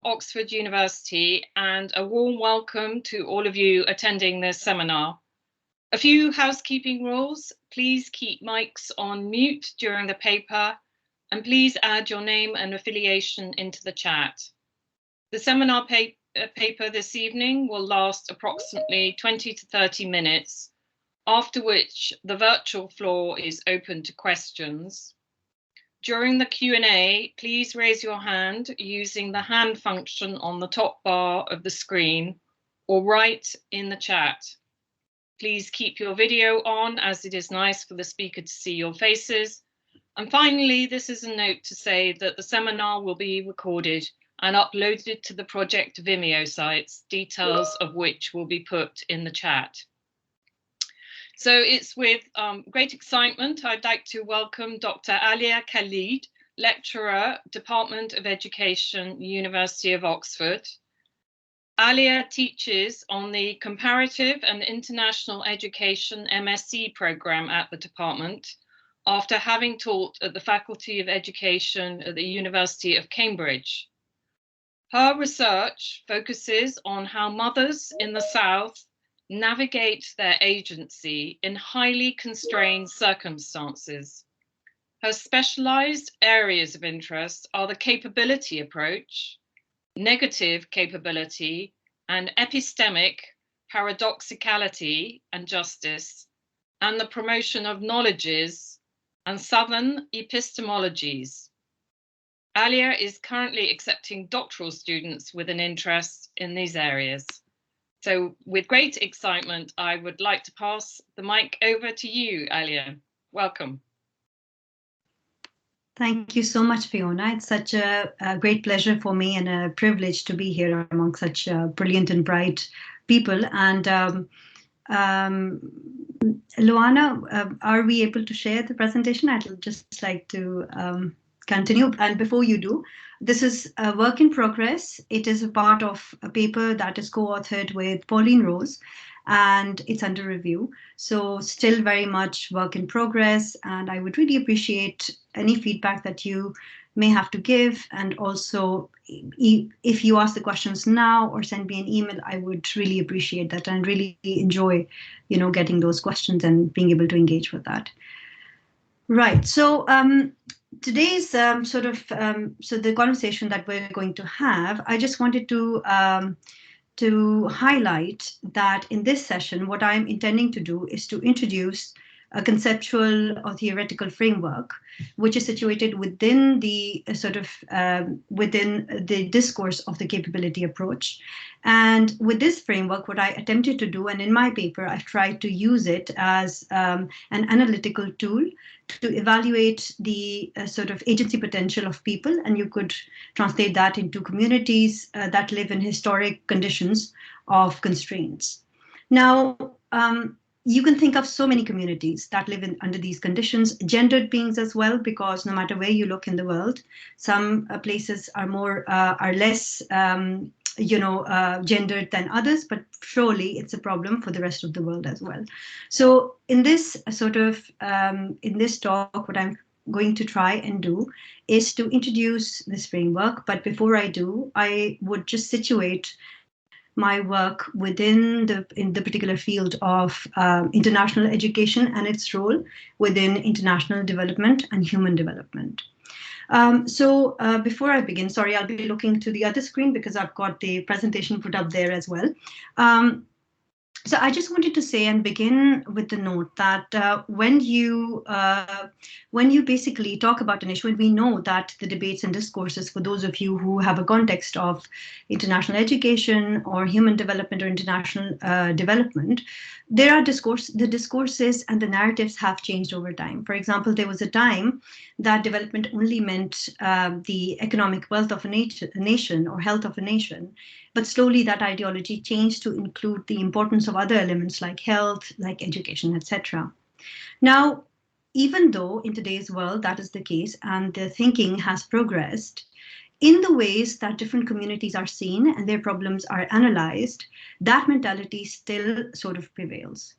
Oxford University, and a warm welcome to all of you attending this seminar. A few housekeeping rules. Please keep mics on mute during the paper, and please add your name and affiliation into the chat. The seminar paper this evening will last approximately 20 to 30 minutes, after which the virtual floor is open to questions. During the Q&A, please raise your hand using the hand function on the top bar of the screen or write in the chat. Please keep your video on, as it is nice for the speaker to see your faces. And finally, this is a note to say that the seminar will be recorded and uploaded to the project Vimeo sites, details of which will be put in the chat. So it's with great excitement I'd like to welcome Dr. Aliya Khalid, lecturer, Department of Education, University of Oxford. Aliya teaches on the Comparative and International Education MSc program at the department, after having taught at the Faculty of Education at the University of Cambridge. Her research focuses on how mothers in the South navigate their agency in highly constrained circumstances. Her specialized areas of interest are the capability approach, negative capability, and epistemic paradoxicality and justice, and the promotion of knowledges and Southern epistemologies. Aliya is currently accepting doctoral students with an interest in these areas. So with great excitement, I would like to pass the mic over to you, Aliya. Welcome. Thank you so much, Fiona. It's such a great pleasure for me and a privilege to be here among such brilliant and bright people. And Luana, are we able to share the presentation? I'd just like to continue. And before you do, this is a work in progress. It is a part of a paper that is co-authored with Pauline Rose, and it's under review. So still very much work in progress. And I would really appreciate any feedback that you may have to give. And also, if you ask the questions now or send me an email, I would really appreciate that and really enjoy, getting those questions and being able to engage with that. Right. So today's so the conversation that we're going to have, I just wanted to highlight that in this session, what I'm intending to do is to introduce a conceptual or theoretical framework, which is situated within the within the discourse of the capability approach. And with this framework, what I attempted to do, and in my paper, I've tried to use it as an analytical tool to evaluate the agency potential of people. And you could translate that into communities that live in historic conditions of constraints. Now, you can think of so many communities that live under these conditions, gendered beings as well, because no matter where you look in the world, some places are less gendered than others, but surely it's a problem for the rest of the world as well. So in this in this talk, what I'm going to try and do is to introduce this framework. But before I do, I would just situate my work in the particular field of international education and its role within international development and human development. So before I begin, sorry, I'll be looking to the other screen because I've got the presentation put up there as well. So I just wanted to say and begin with the note that when you basically talk about an issue, and we know that the debates and discourses, for those of you who have a context of international education or human development or international development, the discourses and the narratives have changed over time. For example, there was a time that development only meant the economic wealth of a nation or health of a nation. But slowly that ideology changed to include the importance of other elements like health, like education, etc. Now, even though in today's world that is the case and the thinking has progressed, in the ways that different communities are seen and their problems are analyzed, that mentality still sort of prevails.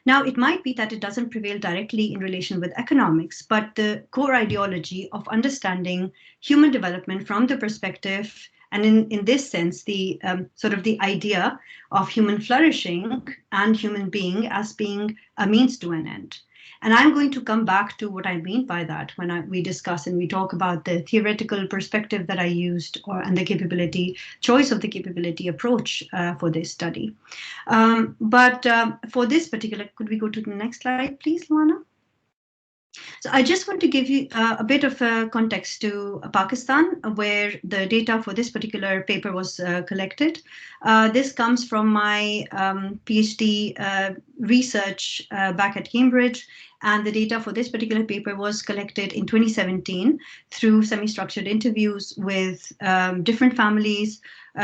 Now, it might be that it doesn't prevail directly in relation with economics, but the core ideology of understanding human development from the perspective And in this sense, the sort of the idea of human flourishing and human being as being a means to an end. And I'm going to come back to what I mean by that when we discuss and we talk about the theoretical perspective that I used and the capability, choice of the capability approach for this study. But for this particular, could we go to the next slide, please, Luana? So I just want to give you a bit of a context to Pakistan, where the data for this particular paper was collected. This comes from my PhD research back at Cambridge, and the data for this particular paper was collected in 2017 through semi-structured interviews with different families,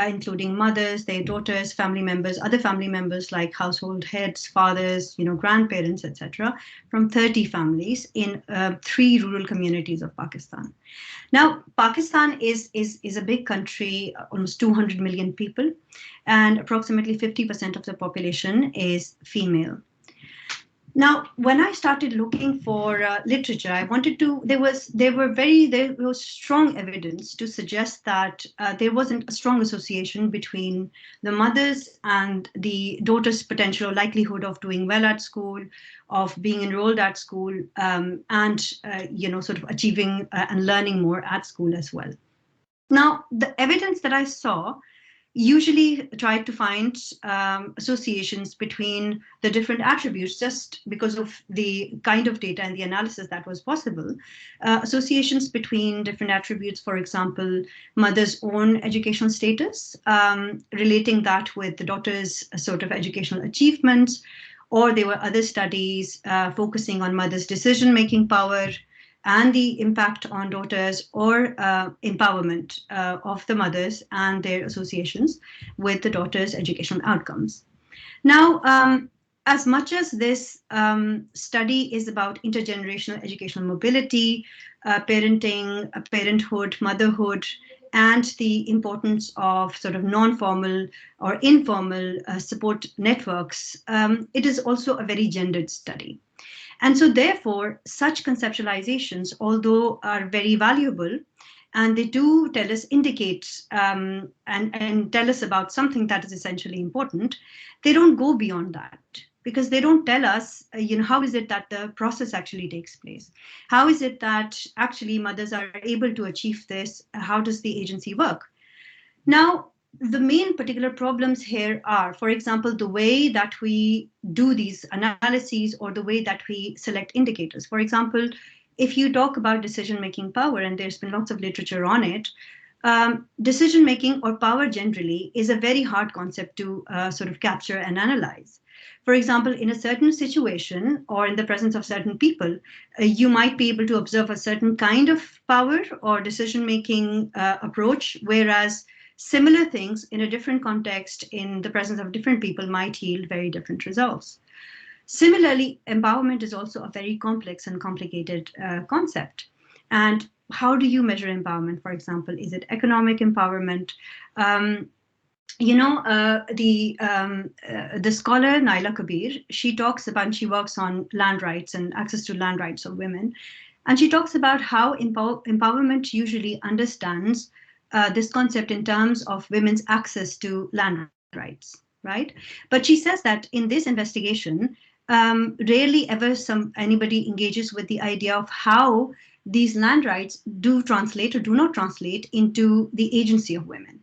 including mothers, their daughters, family members, other family members like household heads, fathers, grandparents, etc., from 30 families in 3 rural communities of Pakistan. Now, Pakistan is a big country, almost 200 million people, and approximately 50% of the population is female. Now, when I started looking for literature, I wanted to. There was strong evidence to suggest that there wasn't a strong association between the mothers and the daughters' potential or likelihood of doing well at school, of being enrolled at school, and sort of achieving and learning more at school as well. Now, the evidence that I saw usually tried to find associations between the different attributes just because of the kind of data and the analysis that was possible. Associations between different attributes, for example, mother's own educational status, relating that with the daughter's sort of educational achievements, or there were other studies focusing on mother's decision-making power, and the impact on daughters or empowerment of the mothers and their associations with the daughters' educational outcomes. Now, as much as this study is about intergenerational educational mobility, parenting, parenthood, motherhood, and the importance of sort of non-formal or informal support networks, it is also a very gendered study. And so therefore, such conceptualizations, although are very valuable, and they do tell us, indicate and tell us about something that is essentially important, they don't go beyond that, because they don't tell us, how is it that the process actually takes place? How is it that actually mothers are able to achieve this? How does the agency work? Now, the main particular problems here are, for example, the way that we do these analyses or the way that we select indicators. For example, if you talk about decision-making power, and there's been lots of literature on it, decision-making or power generally is a very hard concept to sort of capture and analyze. For example, in a certain situation or in the presence of certain people, you might be able to observe a certain kind of power or decision-making approach, whereas similar things in a different context in the presence of different people might yield very different results. Similarly, empowerment is also a very complex and complicated concept. And how do you measure empowerment? For example, is it economic empowerment? The scholar Naila Kabir, she talks about, she works on land rights and access to land rights of women. And she talks about how empowerment usually understands this concept in terms of women's access to land rights, right? But she says that in this investigation, rarely ever anybody engages with the idea of how these land rights do translate or do not translate into the agency of women.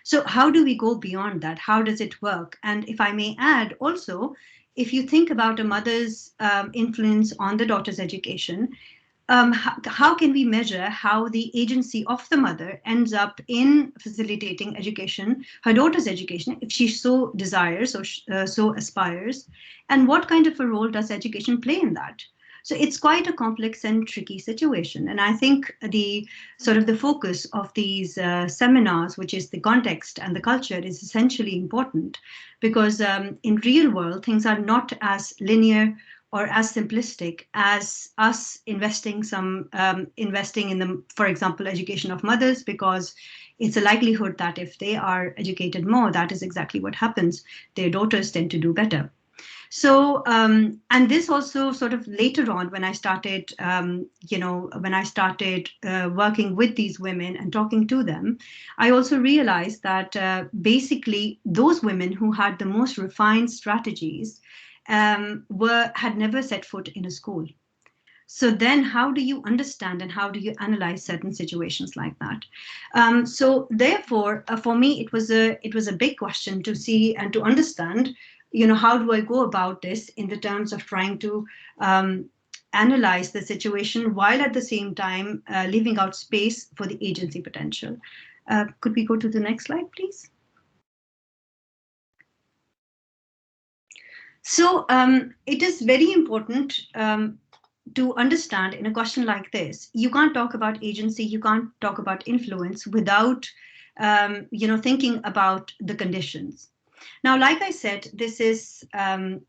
So how do we go beyond that? How does it work? And if I may add also, if you think about a mother's influence on the daughter's education, how can we measure how the agency of the mother ends up in facilitating education, her daughter's education, if she so desires or so aspires, and what kind of a role does education play in that? So it's quite a complex and tricky situation. And I think the sort of the focus of these seminars, which is the context and the culture, is essentially important, because in real world, things are not as linear or as simplistic as us investing in the, for example, education of mothers, because it's a likelihood that if they are educated more, that is exactly what happens. Their daughters tend to do better. So, and this also sort of later on, when I started, working with these women and talking to them, I also realized that basically those women who had the most refined strategies had never set foot in a school. So then how do you understand and how do you analyze certain situations like that? So therefore, for me, it was a big question to see and to understand, how do I go about this in the terms of trying to analyze the situation while at the same time leaving out space for the agency potential. Could we go to the next slide, please? So it is very important to understand in a question like this, you can't talk about agency, you can't talk about influence without, thinking about the conditions. Now, like I said, this is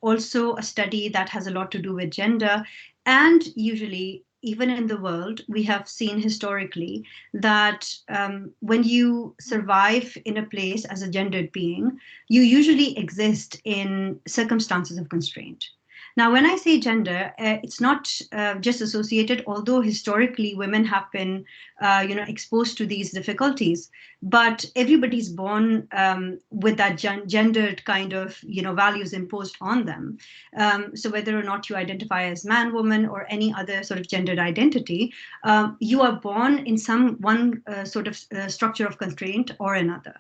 also a study that has a lot to do with gender, and usually, even in the world, we have seen historically that when you survive in a place as a gendered being, you usually exist in circumstances of constraint. Now, when I say gender, it's not just associated, although historically women have been, exposed to these difficulties, but everybody's born with that gendered kind of, values imposed on them. So whether or not you identify as man, woman, or any other sort of gendered identity, you are born in one sort of structure of constraint or another.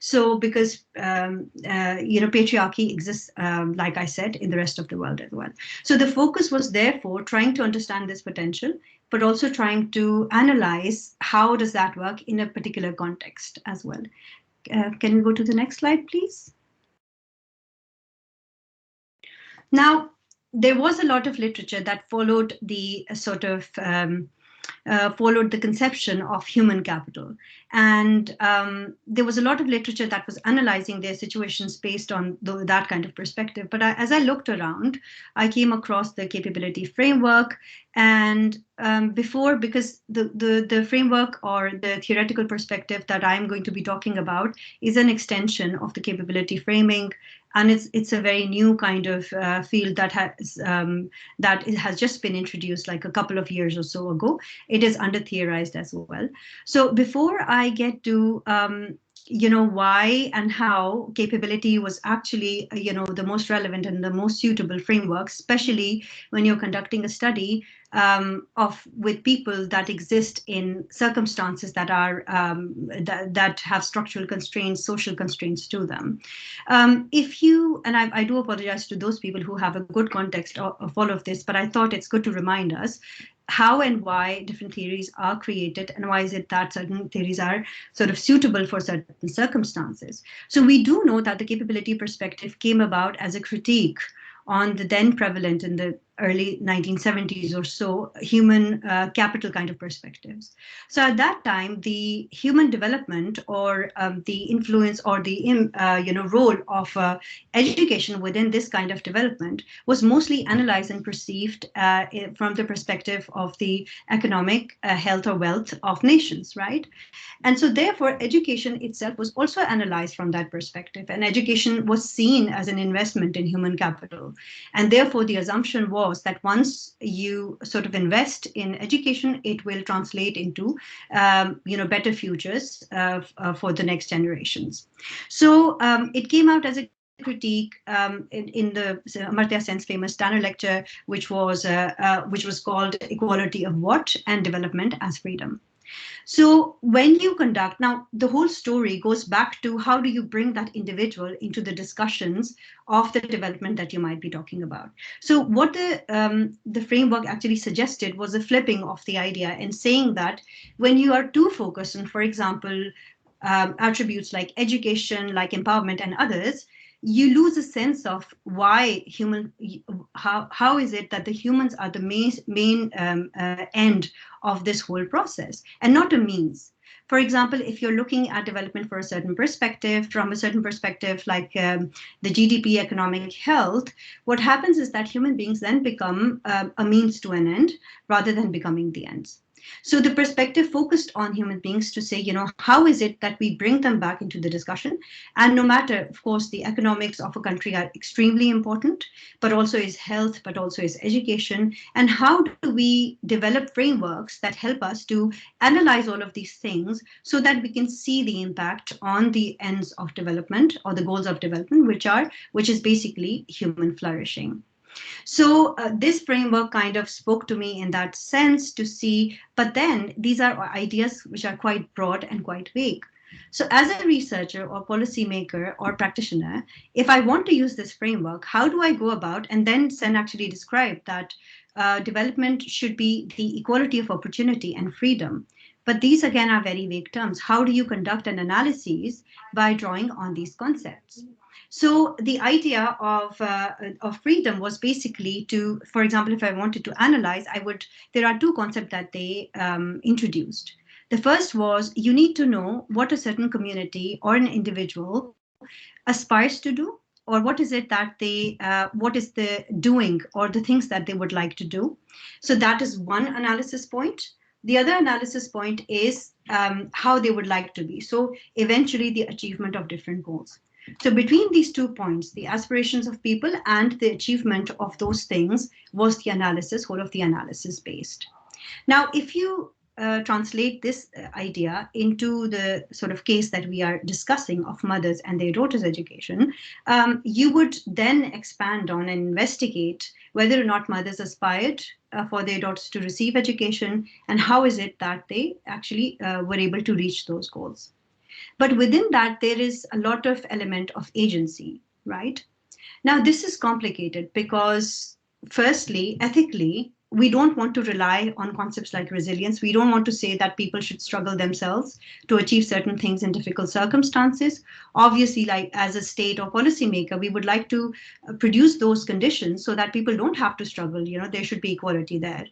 So because patriarchy exists, like I said, in the rest of the world as well. So the focus was therefore trying to understand this potential, but also trying to analyze how does that work in a particular context as well. Can we go to the next slide, please? Now, there was a lot of literature that followed the followed the conception of human capital. And there was a lot of literature that was analyzing their situations based on that kind of perspective. But as I looked around, I came across the capability framework. And because the framework or the theoretical perspective that I'm going to be talking about is an extension of the capability framing. And it's a very new kind of field that has just been introduced like a couple of years or so ago. It is under theorized as well. So before I get to why and how capability was actually the most relevant and the most suitable framework, especially when you're conducting a study with people that exist in circumstances that are that have structural constraints, social constraints to them. I do apologize to those people who have a good context of all of this, but I thought it's good to remind us how and why different theories are created, and why is it that certain theories are sort of suitable for certain circumstances. So we do know that the capability perspective came about as a critique on the then prevalent in the early 1970s or so human capital kind of perspectives. So at that time, the human development or the influence or the role of education within this kind of development was mostly analyzed and perceived from the perspective of the economic health or wealth of nations, right? And so therefore, education itself was also analyzed from that perspective, and education was seen as an investment in human capital. And therefore, the assumption was that once you sort of invest in education, it will translate into, better futures for the next generations. So it came out as a critique in the Amartya Sen's famous Tanner lecture, which was called Equality of What and Development as Freedom. So when you conduct, now the whole story goes back to how do you bring that individual into the discussions of the development that you might be talking about. So what the framework actually suggested was a flipping of the idea and saying that when you are too focused on, for example, attributes like education, like empowerment and others, you lose a sense of why how is it that the humans are the main end of this whole process and not a means. For example, if you're looking at development for a certain perspective, from a certain perspective like the GDP, economic health, what happens is that human beings then become a means to an end rather than becoming the ends. So the perspective focused on human beings to say, how is it that we bring them back into the discussion? And no matter, of course, the economics of a country are extremely important, but also is health, but also is education. And how do we develop frameworks that help us to analyze all of these things so that we can see the impact on the ends of development or the goals of development, which is basically human flourishing. So this framework kind of spoke to me in that sense to see, but then these are ideas which are quite broad and quite vague. So as a researcher or policymaker or practitioner, if I want to use this framework, how do I go about and then actually describe that development should be the equality of opportunity and freedom? But these again are very vague terms. How do you conduct an analysis by drawing on these concepts? So the idea of freedom was basically to, for example, if I wanted to analyze, there are two concepts that they introduced. The first was you need to know what a certain community or an individual aspires to do, or what is it that what is the doing or the things that they would like to do. So that is one analysis point. The other analysis point is how they would like to be. So eventually the achievement of different goals. So between these 2 points, the aspirations of people and the achievement of those things was the analysis, whole of the analysis based. Now, if you translate this idea into the sort of case that we are discussing of mothers and their daughters' education, you would then expand on and investigate whether or not mothers aspired for their daughters to receive education and how is it that they actually were able to reach those goals. But within that, there is a lot of element of agency, right? Now, this is complicated because, firstly, ethically, we don't want to rely on concepts like resilience. We don't want to say that people should struggle themselves to achieve certain things in difficult circumstances. Obviously, like as a state or policymaker, we would like to produce those conditions so that people don't have to struggle. There should be equality there.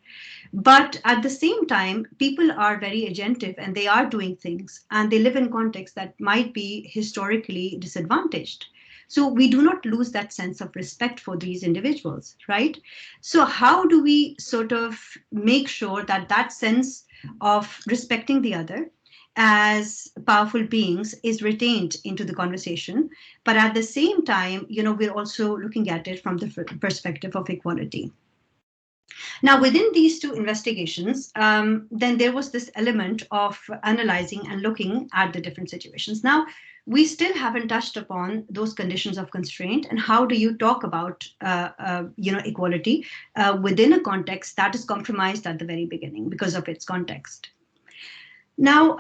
But at the same time, people are very agentive and they are doing things and they live in contexts that might be historically disadvantaged. So we do not lose that sense of respect for these individuals, right? So how do we sort of make sure that that sense of respecting the other as powerful beings is retained into the conversation, but at the same time, we're also looking at it from the perspective of equality. Now, within these two investigations, then there was this element of analyzing and looking at the different situations. Now, we still haven't touched upon those conditions of constraint and how do you talk about equality within a context that is compromised at the very beginning because of its context. Now,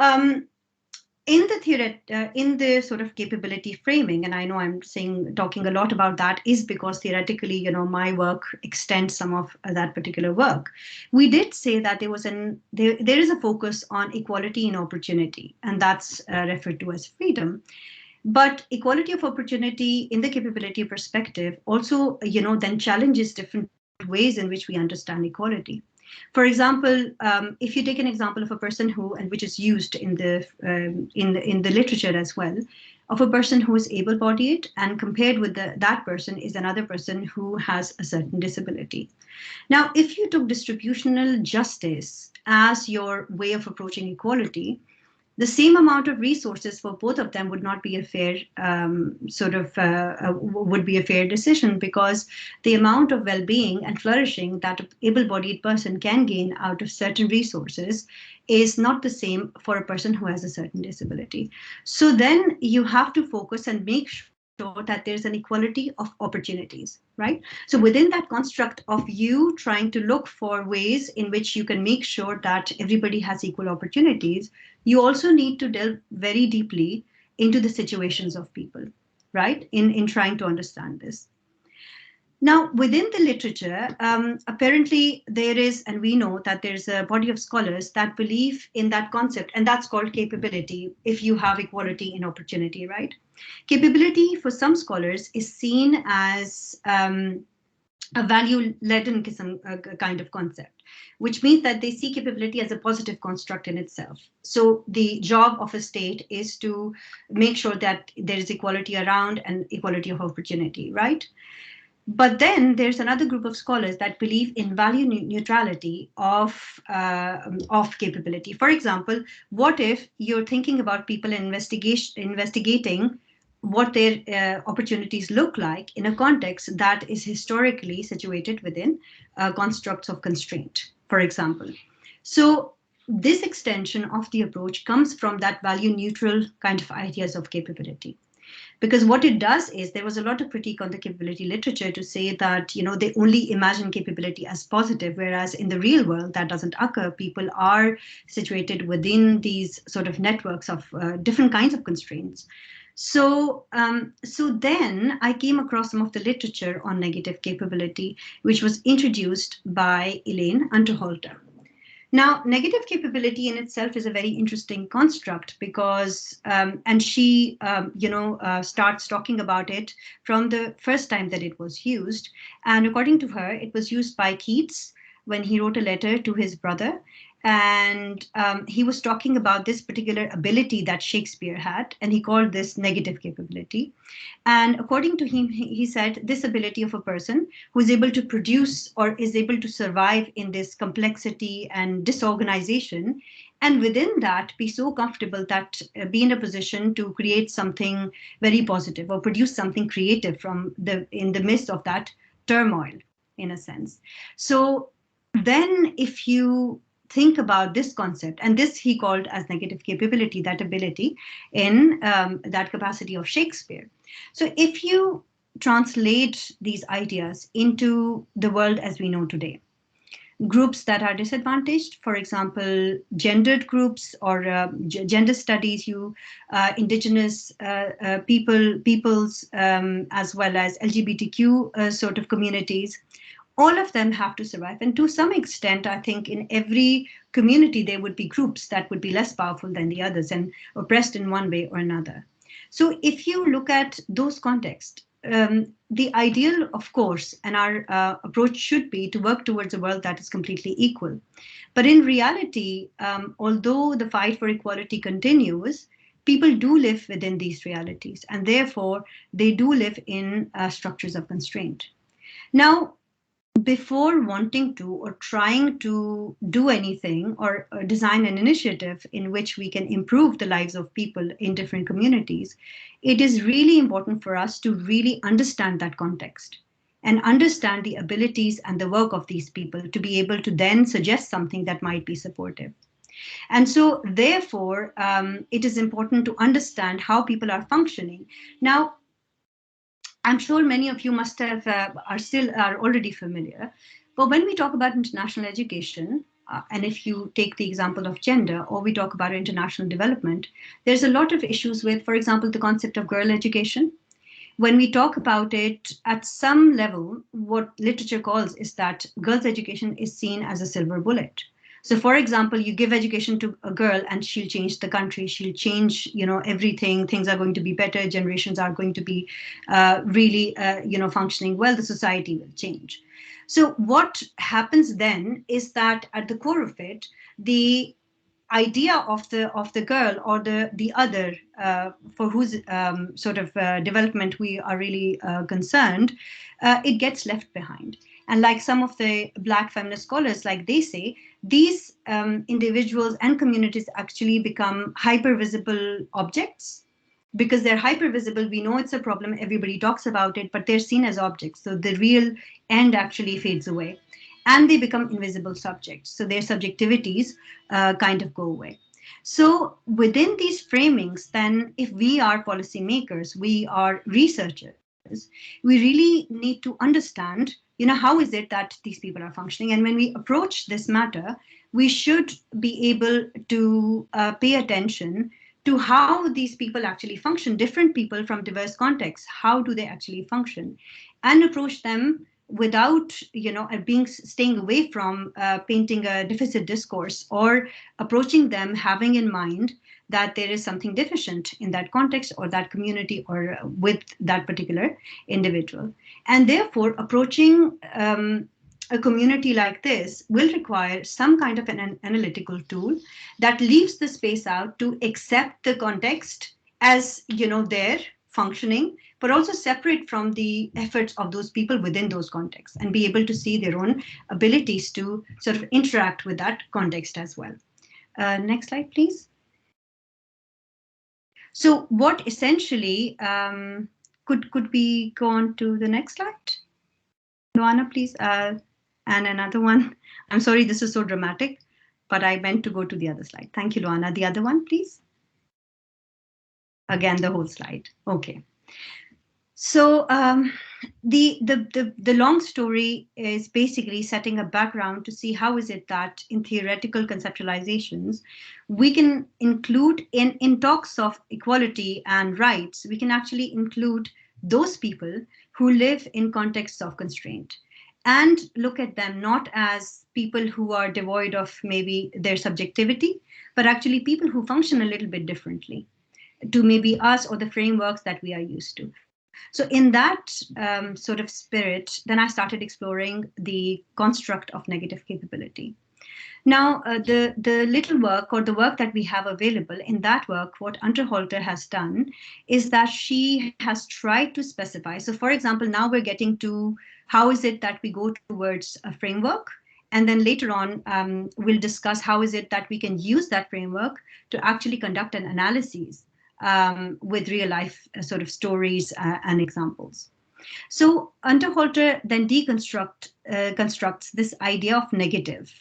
in the sort of capability framing, and I know I'm talking a lot about that is because theoretically, my work extends some of that particular work. We did say that there is a focus on equality in opportunity, and that's referred to as freedom. But equality of opportunity in the capability perspective also, then challenges different ways in which we understand equality. For example, if you take an example of a person which is used in the literature as well, of a person who is able-bodied, and compared with that person is another person who has a certain disability. Now, if you took distributional justice as your way of approaching equality, the same amount of resources for both of them would not be a fair would be a fair decision, because the amount of well-being and flourishing that an able-bodied person can gain out of certain resources is not the same for a person who has a certain disability. So then you have to focus and make sure that there's an equality of opportunities, right? So within that construct of you trying to look for ways in which you can make sure that everybody has equal opportunities, you also need to delve very deeply into the situations of people, right? In trying to understand this. Now, within the literature, apparently there is, and we know that there's a body of scholars that believe in that concept, and that's called capability, if you have equality in opportunity, right? Capability for some scholars is seen as a value-laden kind of concept, which means that they see capability as a positive construct in itself. So the job of a state is to make sure that there is equality around and equality of opportunity, right? But then there's another group of scholars that believe in value neutrality of capability. For example, what if you're thinking about people investigating what their opportunities look like in a context that is historically situated within constructs of constraint, for example. So this extension of the approach comes from that value neutral kind of ideas of capability. Because what it does is there was a lot of critique on the capability literature to say that, they only imagine capability as positive, whereas in the real world that doesn't occur. People are situated within these sort of networks of different kinds of constraints. So then I came across some of the literature on negative capability, which was introduced by Elaine Unterhalter. Now, negative capability in itself is a very interesting construct because, and she, starts talking about it from the first time that it was used. And according to her, it was used by Keats when he wrote a letter to his brother. And he was talking about this particular ability that Shakespeare had, and he called this negative capability. And according to him, he said this ability of a person who is able to produce or is able to survive in this complexity and disorganization, and within that be so comfortable that be in a position to create something very positive or produce something creative in the midst of that turmoil, in a sense. So then if you think about this concept, and this he called as negative capability, that ability in that capacity of Shakespeare. So if you translate these ideas into the world as we know today, groups that are disadvantaged, for example, gendered groups or gender studies, indigenous peoples, as well as LGBTQ sort of communities, all of them have to survive. And to some extent, I think in every community, there would be groups that would be less powerful than the others and oppressed in one way or another. So if you look at those contexts, the ideal, of course, and our approach should be to work towards a world that is completely equal. But in reality, although the fight for equality continues, people do live within these realities, and therefore they do live in structures of constraint. Now, before wanting to or trying to do anything or design an initiative in which we can improve the lives of people in different communities, it is really important for us to really understand that context and understand the abilities and the work of these people to be able to then suggest something that might be supportive. And so, therefore, it is important to understand how people are functioning. Now, I'm sure many of you must have are already familiar. But when we talk about international education, and if you take the example of gender, or we talk about international development, there's a lot of issues with, for example, the concept of girl education. When we talk about it at some level, what literature calls is that girls' education is seen as a silver bullet. So, for example, you give education to a girl and she'll change the country, she'll change, everything, things are going to be better, generations are going to be really, functioning well, the society will change. So what happens then is that at the core of it, the idea of the girl or the other for whose sort of development we are really concerned, it gets left behind. And like some of the Black feminist scholars, like they say, these individuals and communities actually become hyper visible objects. Because they're hyper visible, we know it's a problem, everybody talks about it, but they're seen as objects. So the real end actually fades away. And they become invisible subjects. So their subjectivities kind of go away. So within these framings, then if we are policymakers, we are researchers, we really need to understand, how is it that these people are functioning? And when we approach this matter, we should be able to pay attention to how these people actually function, different people from diverse contexts, how do they actually function, and approach them without staying away from painting a deficit discourse, or approaching them having in mind that there is something deficient in that context or that community or with that particular individual. And therefore approaching a community like this will require some kind of an analytical tool that leaves the space out to accept the context as there functioning, but also separate from the efforts of those people within those contexts and be able to see their own abilities to sort of interact with that context as well. Next slide, please. So what essentially, could we go on to the next slide? Luana, please, and another one. I'm sorry, this is so dramatic, but I meant to go to the other slide. Thank you, Luana. The other one, please. Again, the whole slide. Okay. So the long story is basically setting a background to see how is it that in theoretical conceptualizations, we can include in talks of equality and rights, we can actually include those people who live in contexts of constraint and look at them not as people who are devoid of maybe their subjectivity, but actually people who function a little bit differently to maybe us or the frameworks that we are used to. So in that sort of spirit, then I started exploring the construct of negative capability. Now, the little work or the work that we have available, in that work, what Unterhalter has done is that she has tried to specify. So for example, now we're getting to how is it that we go towards a framework? And then later on, we'll discuss how is it that we can use that framework to actually conduct an analysis with real life sort of stories and examples. So Unterhalter then constructs this idea of negative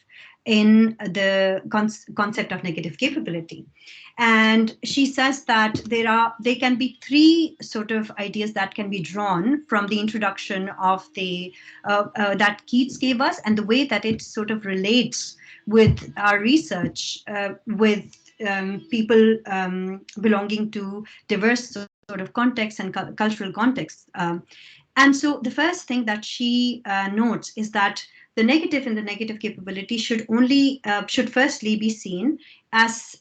in the concept of negative capability. And she says that there can be three sort of ideas that can be drawn from the introduction of the that Keats gave us and the way that it sort of relates with our research with people belonging to diverse sort of contexts and cultural contexts. And so the first thing that she notes is that the negative in the negative capability should firstly be seen as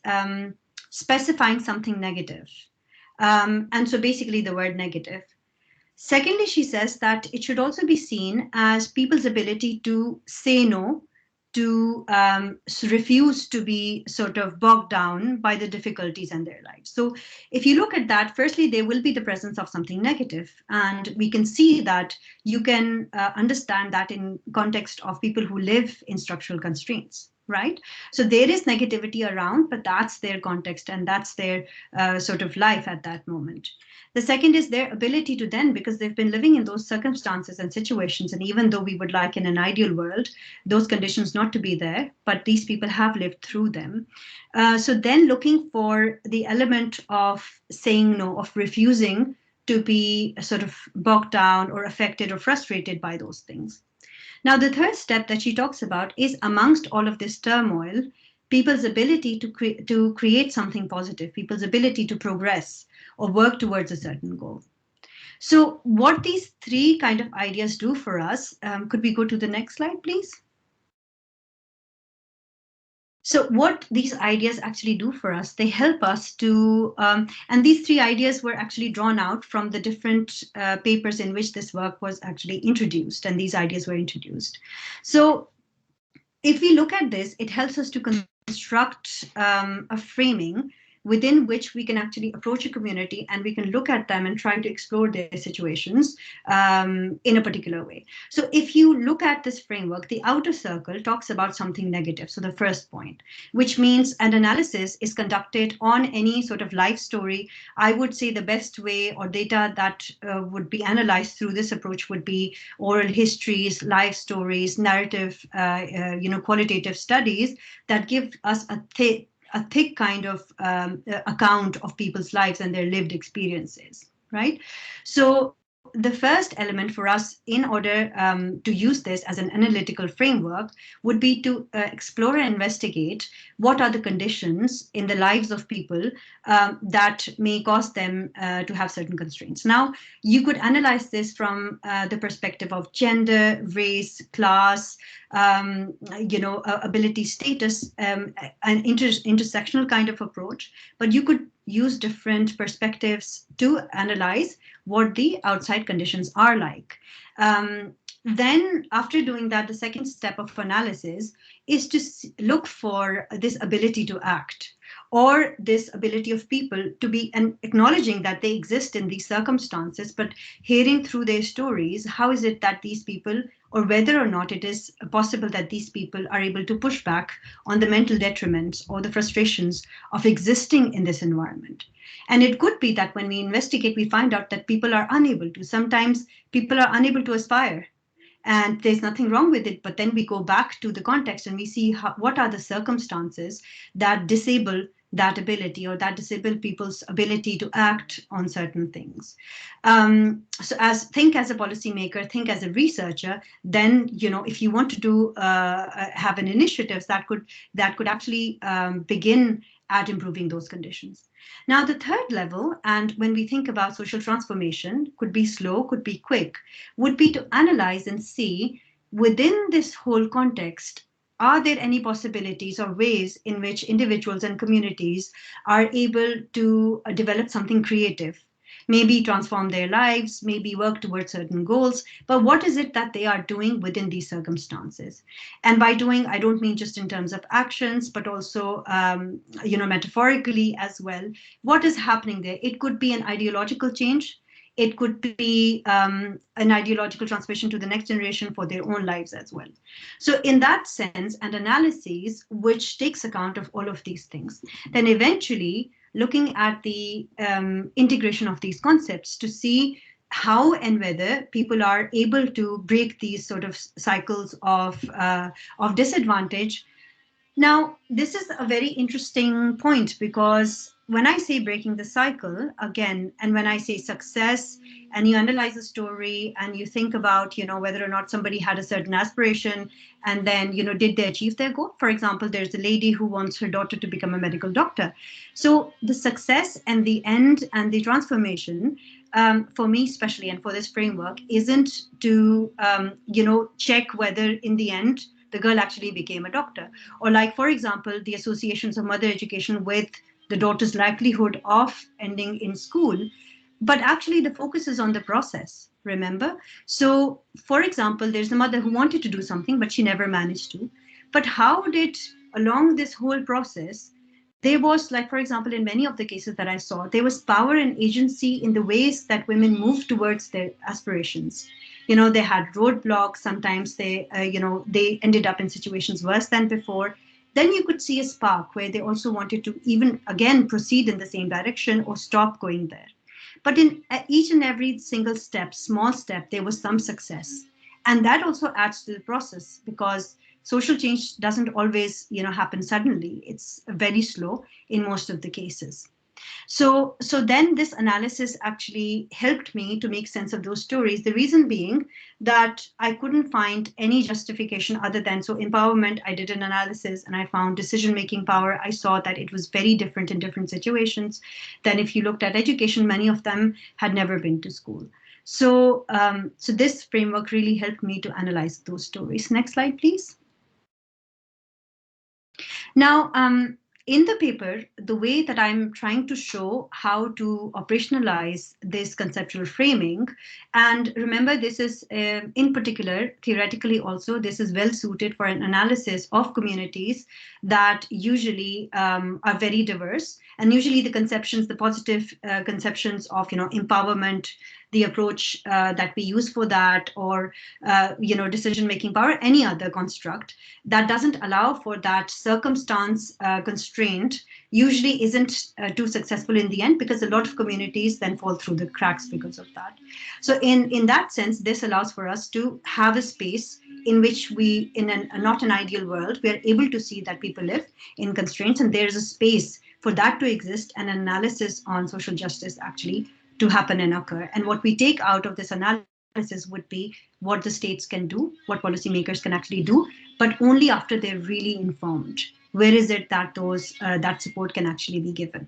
specifying something negative. And so basically the word negative. Secondly, she says that it should also be seen as people's ability to say no, to refuse to be sort of bogged down by the difficulties in their lives. So if you look at that, firstly, there will be the presence of something negative. And we can see that you can understand that in context of people who live in structural constraints, right? So there is negativity around, but that's their context and that's their sort of life at that moment. The second is their ability to then, because they've been living in those circumstances and situations, and even though we would like in an ideal world, those conditions not to be there, but these people have lived through them. So then looking for the element of saying no, of refusing to be sort of bogged down or affected or frustrated by those things. Now, the third step that she talks about is amongst all of this turmoil, people's ability to create something positive, people's ability to progress or work towards a certain goal. So what these three kind of ideas do for us, could we go to the next slide, please? So what these ideas actually do for us, they help us to, and these three ideas were actually drawn out from the different papers in which this work was actually introduced, and these ideas were introduced. So if we look at this, it helps us to construct a framing within which we can actually approach a community and we can look at them and try to explore their situations in a particular way. So if you look at this framework, the outer circle talks about something negative. So the first point, which means an analysis is conducted on any sort of life story. I would say the best way or data that would be analyzed through this approach would be oral histories, life stories, narrative, qualitative studies that give us a thick kind of account of people's lives and their lived experiences, right? So the first element for us in order to use this as an analytical framework would be to explore and investigate what are the conditions in the lives of people that may cause them to have certain constraints. Now, you could analyze this from the perspective of gender, race, class, ability, status, an intersectional kind of approach, but you could use different perspectives to analyze what the outside conditions are like. Then after doing that, the second step of analysis is to look for this ability to act, or this ability of people to be and acknowledging that they exist in these circumstances, but hearing through their stories, how is it that these people, or whether or not it is possible that these people are able to push back on the mental detriments or the frustrations of existing in this environment. And it could be that when we investigate, we find out that people are unable to. Sometimes people are unable to aspire, and there's nothing wrong with it, but then we go back to the context and we see what are the circumstances that disable that ability, or that disable people's ability to act on certain things. So think as a policymaker, think as a researcher, then if you want to do have an initiative that could actually begin at improving those conditions. Now, the third level, and when we think about social transformation, could be slow, could be quick, would be to analyze and see within this whole context, are there any possibilities or ways in which individuals and communities are able to develop something creative? Maybe transform their lives, maybe work towards certain goals, but what is it that they are doing within these circumstances? And by doing, I don't mean just in terms of actions, but also, metaphorically as well. What is happening there? It could be an ideological change. It could be an ideological transmission to the next generation for their own lives as well. So in that sense, and analyses which takes account of all of these things, then eventually looking at the integration of these concepts to see how and whether people are able to break these sort of cycles of disadvantage. Now, this is a very interesting point, because when I say breaking the cycle, again, and when I say success, and you analyze the story and you think about, whether or not somebody had a certain aspiration, and then, did they achieve their goal? For example, there's a lady who wants her daughter to become a medical doctor. So the success and the end and the transformation, for me especially, and for this framework, isn't to, check whether in the end, the girl actually became a doctor. Or like, for example, the associations of mother education with the daughter's likelihood of ending in school. But actually the focus is on the process, remember? So, for example, there's a mother who wanted to do something, but she never managed to. But how did, along this whole process, there was, like, for example, in many of the cases that I saw, there was power and agency in the ways that women moved towards their aspirations. They had roadblocks. Sometimes they ended up in situations worse than before. Then you could see a spark where they also wanted to even again proceed in the same direction or stop going there. But in each and every single step, small step, there was some success. And that also adds to the process, because social change doesn't always, happen suddenly. It's very slow in most of the cases. So then this analysis actually helped me to make sense of those stories. The reason being that I couldn't find any justification other than, so empowerment, I did an analysis and I found decision-making power. I saw that it was very different in different situations. Then if you looked at education, many of them had never been to school. So this framework really helped me to analyze those stories. Next slide, please. Now, in the paper, the way that I'm trying to show how to operationalize this conceptual framing, and remember, this is in particular, theoretically also, this is well suited for an analysis of communities that usually are very diverse. And usually the conceptions, the positive conceptions of, empowerment, the approach that we use for that, or, decision-making power, any other construct that doesn't allow for that circumstance constraint usually isn't too successful in the end, because a lot of communities then fall through the cracks because of that. So in that sense, this allows for us to have a space in which we, in not an ideal world, we are able to see that people live in constraints, and there's a space for that to exist, and an analysis on social justice actually to happen and occur. And what we take out of this analysis would be what the states can do, what policymakers can actually do, but only after they're really informed. Where is it that that support can actually be given?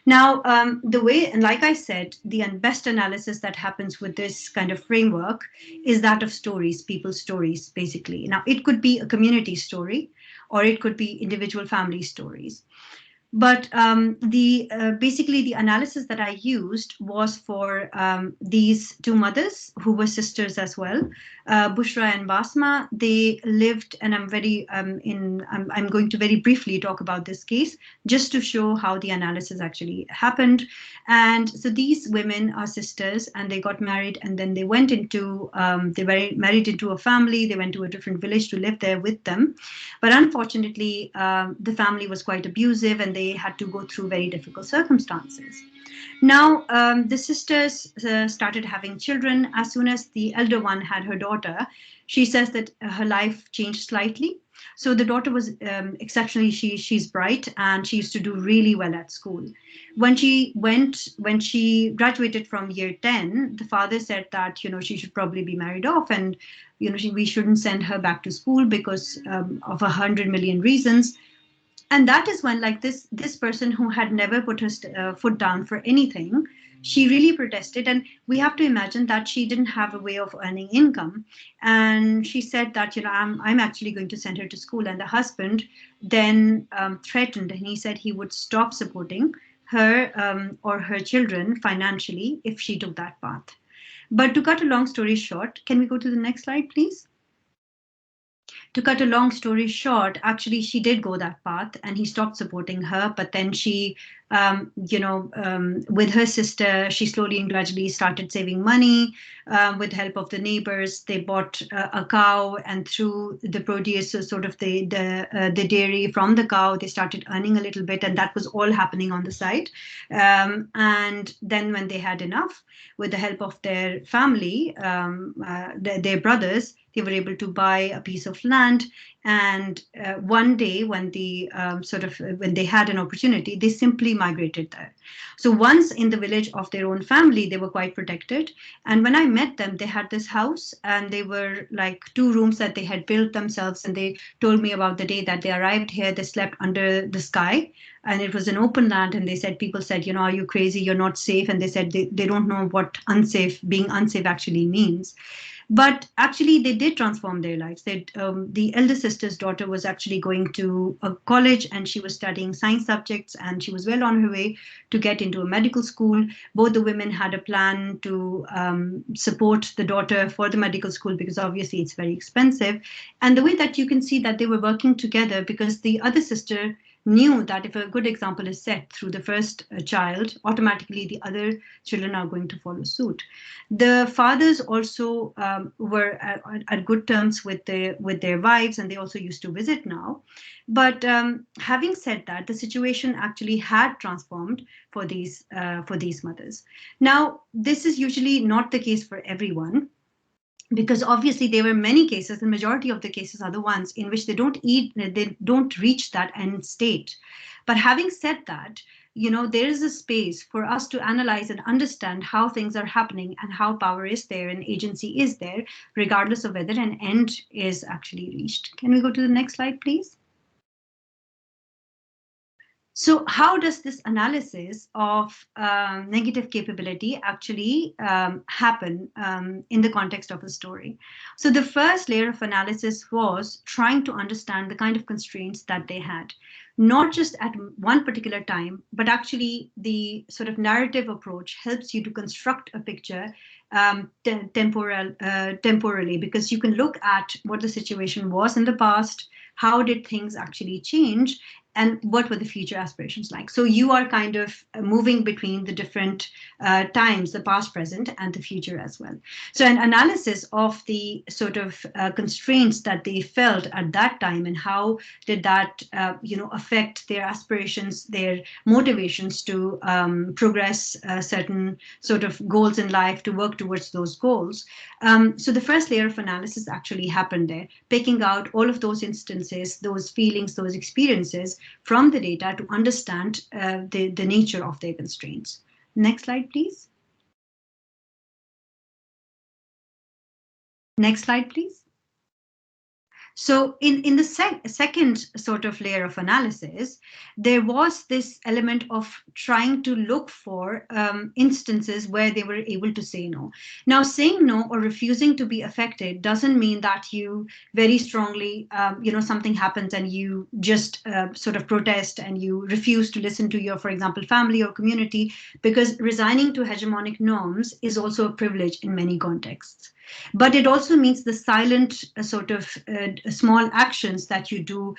Now, the way, and like I said, the best analysis that happens with this kind of framework is that of stories, people's stories, basically. Now, it could be a community story, or it could be individual family stories. But basically the analysis that I used was for these two mothers who were sisters as well, Bushra and Basma. They lived, and I'm going to very briefly talk about this case just to show how the analysis actually happened. And so these women are sisters, and they got married, and then they went into they were married into a family. They went to a different village to live there with them. But unfortunately, the family was quite abusive, and they had to go through very difficult circumstances. Now, the sisters started having children. As soon as the elder one had her daughter, she says that her life changed slightly. So the daughter was exceptionally, she's bright, and she used to do really well at school. When she graduated from year 10, the father said that, she should probably be married off, and, we shouldn't send her back to school because of 100 million reasons. And that is when, like, this person who had never put her foot down for anything, she really protested. And we have to imagine that she didn't have a way of earning income, and she said that, I'm actually going to send her to school. And the husband then threatened, and he said he would stop supporting her or her children financially if she took that path. But to cut a long story short, can we go to the next slide, please? To cut a long story short, actually, she did go that path, and he stopped supporting her. But then she, with her sister, she slowly and gradually started saving money with the help of the neighbors. They bought a cow, and through the produce, so sort of the dairy from the cow, they started earning a little bit, and that was all happening on the side. And then when they had enough, with the help of their family, their brothers, they were able to buy a piece of land. And one day, when when they had an opportunity, they simply migrated there. So once in the village of their own family, they were quite protected. And when I met them, they had this house, and they were like 2 rooms that they had built themselves. And they told me about the day that they arrived here. They slept under the sky, and it was an open land. And they said, people said, are you crazy? You're not safe. And they said they don't know what being unsafe actually means. But actually, they did transform their lives. The elder sister's daughter was actually going to a college, and she was studying science subjects, and she was well on her way to get into a medical school. Both the women had a plan to support the daughter for the medical school, because obviously it's very expensive. And the way that you can see that they were working together, because the other sister knew that if a good example is set through the first child, automatically the other children are going to follow suit. The fathers also were at good terms with their wives, and they also used to visit now. But having said that, the situation actually had transformed for these mothers. Now, this is usually not the case for everyone, because obviously there were many cases, the majority of the cases are the ones in which they don't reach that end state. But having said that, there is a space for us to analyze and understand how things are happening, and how power is there and agency is there, regardless of whether an end is actually reached. Can we go to the next slide, please? So how does this analysis of negative capability actually happen in the context of a story? So the first layer of analysis was trying to understand the kind of constraints that they had, not just at one particular time, but actually the sort of narrative approach helps you to construct a picture temporally, because you can look at what the situation was in the past, how did things actually change, and what were the future aspirations like. So you are kind of moving between the different times, the past, present, and the future as well. So an analysis of the sort of constraints that they felt at that time, and how did that affect their aspirations, their motivations to progress certain sort of goals in life, to work towards those goals. So the first layer of analysis actually happened there, picking out all of those instances, those feelings, those experiences from the data to understand the nature of their constraints. Next slide, please. Next slide, please. So in the second sort of layer of analysis, there was this element of trying to look for instances where they were able to say no. Now, saying no or refusing to be affected doesn't mean that you very strongly, something happens and you just sort of protest and you refuse to listen to your, for example, family or community, because resigning to hegemonic norms is also a privilege in many contexts. But it also means the silent sort of small actions that you do.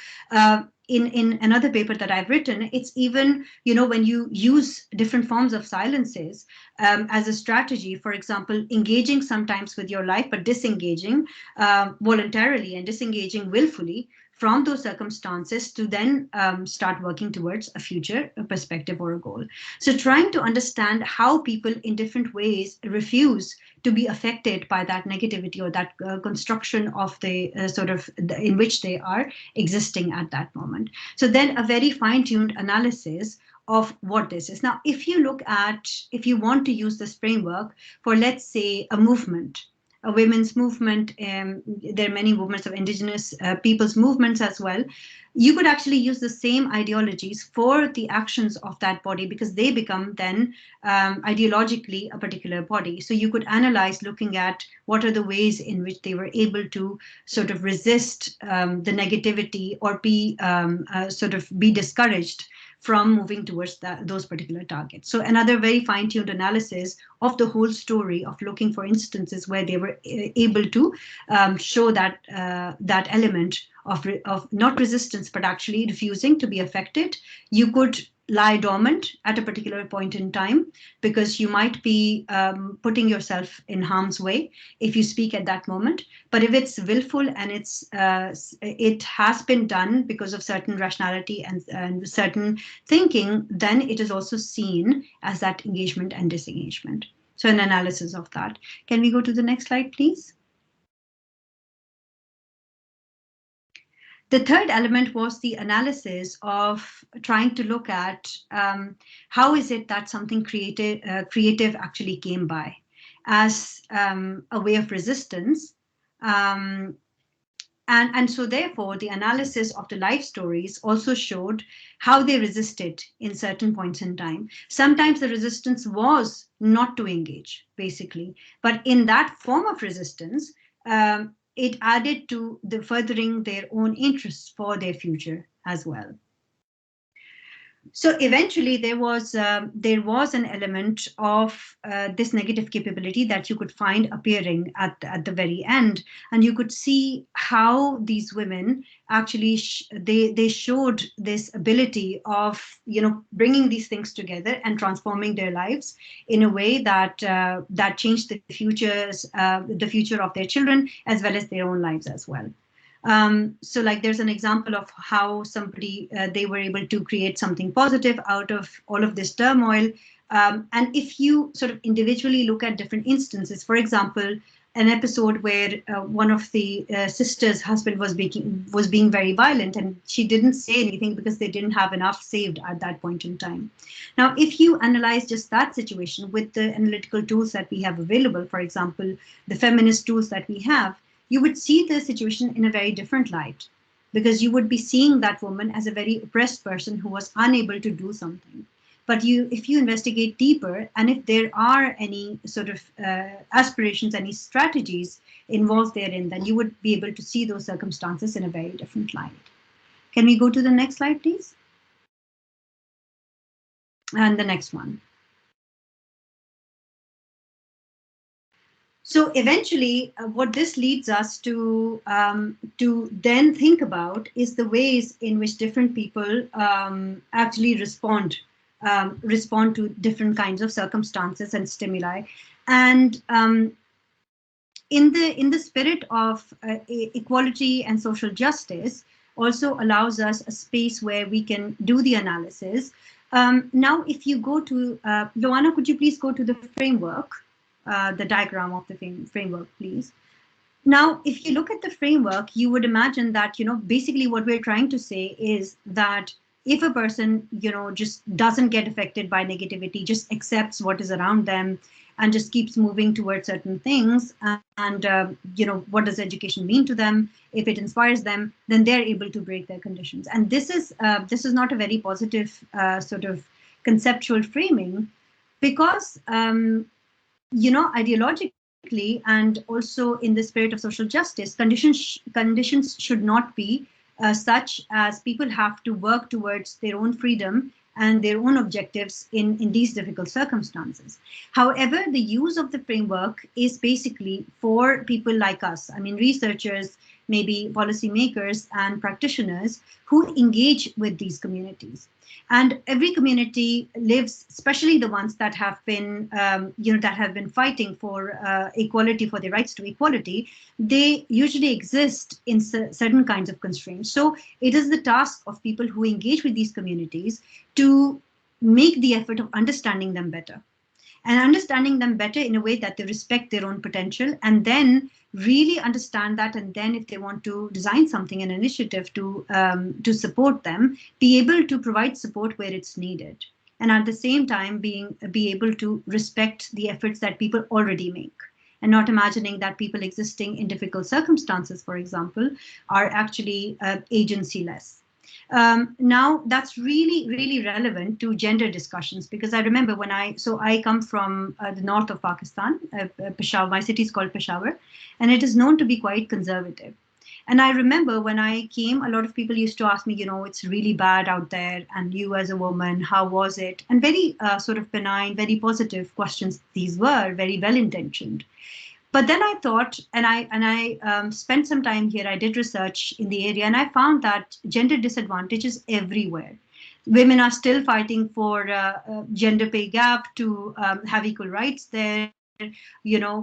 In another paper that I've written, it's even, when you use different forms of silences as a strategy, for example, engaging sometimes with your life, but disengaging voluntarily and disengaging willfully from those circumstances to then start working towards a future a perspective or a goal. So trying to understand how people in different ways refuse to be affected by that negativity or that construction of the in which they are existing at that moment. So then a very fine-tuned analysis of what this is. Now, if you want to use this framework for, let's say, a movement, a women's movement, there are many movements of indigenous people's movements as well, you could actually use the same ideologies for the actions of that body, because they become then ideologically a particular body. So you could analyze looking at what are the ways in which they were able to sort of resist the negativity or be discouraged from moving towards those particular targets. So another very fine-tuned analysis of the whole story of looking for instances where they were able to show that that element of not resistance, but actually refusing to be affected. You could lie dormant at a particular point in time because you might be putting yourself in harm's way if you speak at that moment. But if it's willful and it has been done because of certain rationality and certain thinking, then it is also seen as that engagement and disengagement. So an analysis of that. Can we go to the next slide, please? The third element was the analysis of trying to look at how is it that something creative actually came by as a way of resistance. And so therefore, the analysis of the life stories also showed how they resisted in certain points in time. Sometimes the resistance was not to engage, basically. But in that form of resistance, it added to the furthering their own interests for their future as well. So eventually there was an element of this negative capability that you could find appearing at the very end, and you could see how these women actually they showed this ability of bringing these things together and transforming their lives in a way that that changed the future of their children as well as their own lives as well. So like there's an example of how somebody, they were able to create something positive out of all of this turmoil. And if you sort of individually look at different instances, for example, an episode where one of the sisters' husband was being very violent, and she didn't say anything because they didn't have enough saved at that point in time. Now, if you analyze just that situation with the analytical tools that we have available, for example, the feminist tools that we have, you would see the situation in a very different light, because you would be seeing that woman as a very oppressed person who was unable to do something. But if you investigate deeper, and if there are any sort of aspirations, any strategies involved therein, then you would be able to see those circumstances in a very different light. Can we go to the next slide, please? And the next one. So eventually, what this leads us to then think about is the ways in which different people actually respond to different kinds of circumstances and stimuli. And in the spirit of equality and social justice, also allows us a space where we can do the analysis. Now, if you go to, Luana, could you please go to the framework? The diagram of the framework, please. Now, if you look at the framework, you would imagine that, basically what we're trying to say is that if a person, just doesn't get affected by negativity, just accepts what is around them and just keeps moving towards certain things, and what does education mean to them? If it inspires them, then they're able to break their conditions. And this is not a very positive sort of conceptual framing, because ideologically and also in the spirit of social justice, conditions should not be such as people have to work towards their own freedom and their own objectives in these difficult circumstances. However, the use of the framework is basically for people like us, I mean, researchers, maybe policymakers and practitioners who engage with these communities. And every community lives, especially the ones that have been, that have been fighting for equality, for their rights to equality. They usually exist in certain kinds of constraints. So it is the task of people who engage with these communities to make the effort of understanding them better, and understanding them better in a way that they respect their own potential, and then really understand that, and then if they want to design something, an initiative to support them, be able to provide support where it's needed, and at the same time be able to respect the efforts that people already make, and not imagining that people existing in difficult circumstances, for example, are actually agency-less. Now that's really, really relevant to gender discussions, because I remember when I come from the north of Pakistan, Peshawar. My city is called Peshawar, and it is known to be quite conservative. And I remember when I came, a lot of people used to ask me, it's really bad out there, and you as a woman, how was it? And very sort of benign, very positive questions these were, very well-intentioned. But then I thought, and I spent some time here. I did research in the area, and I found that gender disadvantage is everywhere. Women are still fighting for gender pay gap, to have equal rights there.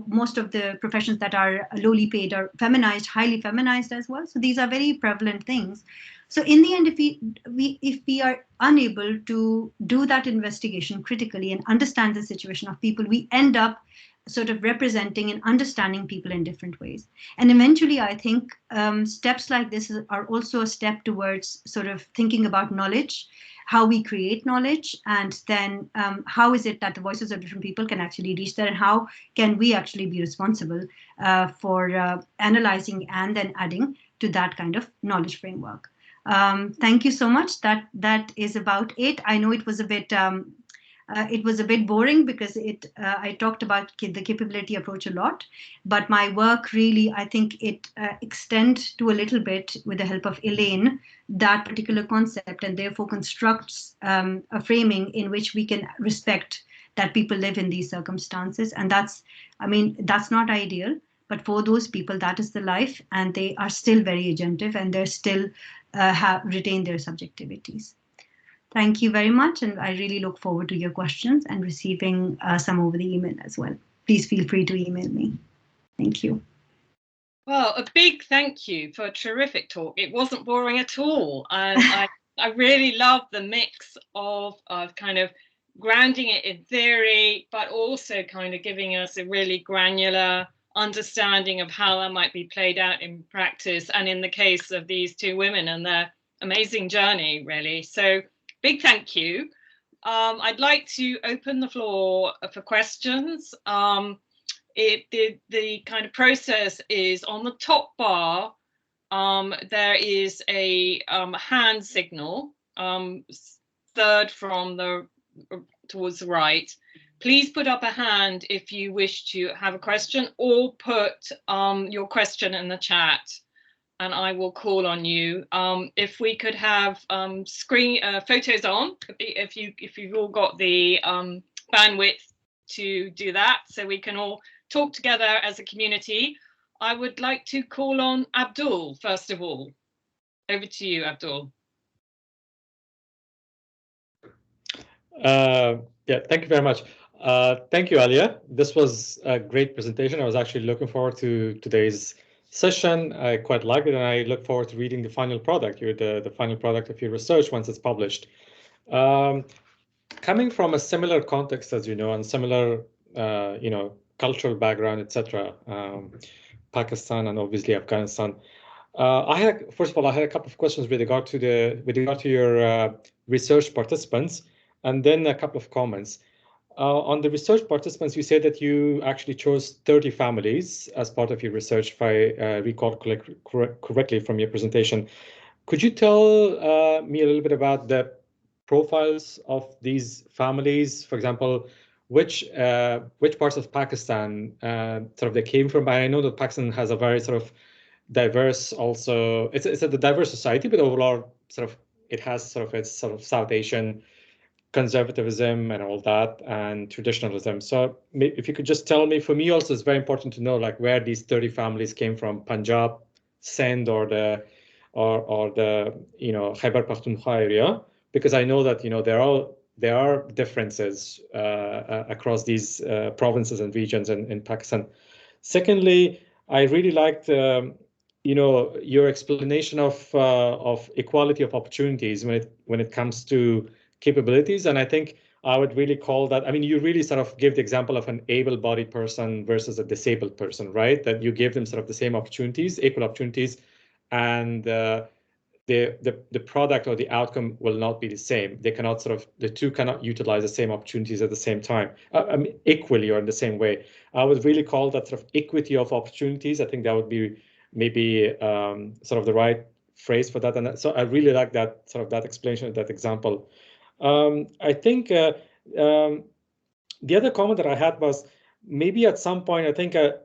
Most of the professions that are lowly paid are feminized, highly feminized as well. So these are very prevalent things. So in the end, if we are unable to do that investigation critically and understand the situation of people, we end up sort of representing and understanding people in different ways. And eventually, I think steps like this are also a step towards sort of thinking about knowledge, how we create knowledge, and then how is it that the voices of different people can actually reach there, and how can we actually be responsible for analyzing and then adding to that kind of knowledge framework. Thank you so much. That is about it. I know it was a bit boring, because I talked about the capability approach a lot, but my work really, I think it extends to a little bit, with the help of Elaine, that particular concept, and therefore constructs a framing in which we can respect that people live in these circumstances. And that's not ideal, but for those people, that is the life, and they are still very agentive, and they're still retain their subjectivities. Thank you very much, and I really look forward to your questions and receiving some over the email as well. Please feel free to email me. Thank you. Well, a big thank you for a terrific talk. It wasn't boring at all. And I really love the mix of kind of grounding it in theory, but also kind of giving us a really granular understanding of how that might be played out in practice, and in the case of these two women and their amazing journey, really. So big thank you. I'd like to open the floor for questions. The kind of process is on the top bar. There is a hand signal, third from the towards the right. Please put up a hand if you wish to have a question, or put your question in the chat, and I will call on you. If we could have screen photos on, if you've all got the bandwidth to do that, so we can all talk together as a community. I would like to call on Abdul first of all. Over to you, Abdul. Yeah, thank you very much. Thank you, Aliya. This was a great presentation. I was actually looking forward to today's session. I quite liked it, and I look forward to reading the final product, the final product of your research once it's published. Coming from a similar context, as you know, and similar, cultural background, etc., Pakistan and obviously Afghanistan. First of all, I had a couple of questions with regard to your research participants, and then a couple of comments. On the research participants, you said that you actually chose 30 families as part of your research, if I recall correctly from your presentation. Could you tell me a little bit about the profiles of these families? For example, which parts of Pakistan sort of they came from? I know that Pakistan has a very sort of diverse, also it's a diverse society, but overall sort of it has sort of its sort of South Asian conservatism and all that, and traditionalism. So if you could just tell me, for me also it's very important to know like where these 30 families came from, Punjab, Sindh, or the Khyber Pakhtunkhwa area, because I know that there are differences across these provinces and regions in Pakistan. Secondly, I really liked your explanation of equality of opportunities when it comes to capabilities. And I think I would really call that, I mean, you really sort of give the example of an able-bodied person versus a disabled person, right? That you give them sort of the same opportunities, equal opportunities, and the product or the outcome will not be the same. They cannot the two cannot utilize the same opportunities at the same time, I mean, equally or in the same way. I would really call that sort of equity of opportunities. I think that would be maybe sort of the right phrase for that. And so I really like that sort of that explanation, that example. I think the other comment that I had was maybe at some point, I think a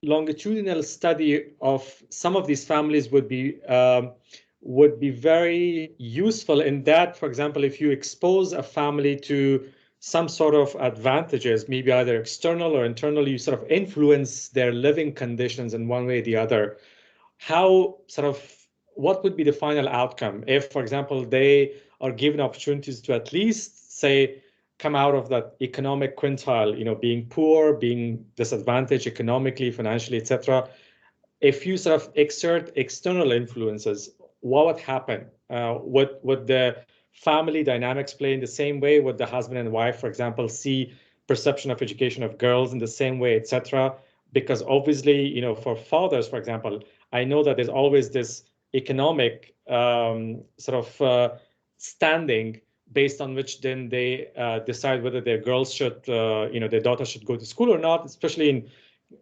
longitudinal study of some of these families would be very useful in that, for example, if you expose a family to some sort of advantages, maybe either external or internal, you sort of influence their living conditions in one way or the other. What would be the final outcome if, for example, they are given opportunities to at least say come out of that economic quintile, being poor, being disadvantaged economically, financially, etc. If you sort of exert external influences, what would happen? Would the family dynamics play in the same way? Would the husband and wife, for example, see perception of education of girls in the same way, etc.? Because obviously, for fathers, for example, I know that there's always this economic standing based on which then they decide whether their girls should, their daughters should go to school or not, especially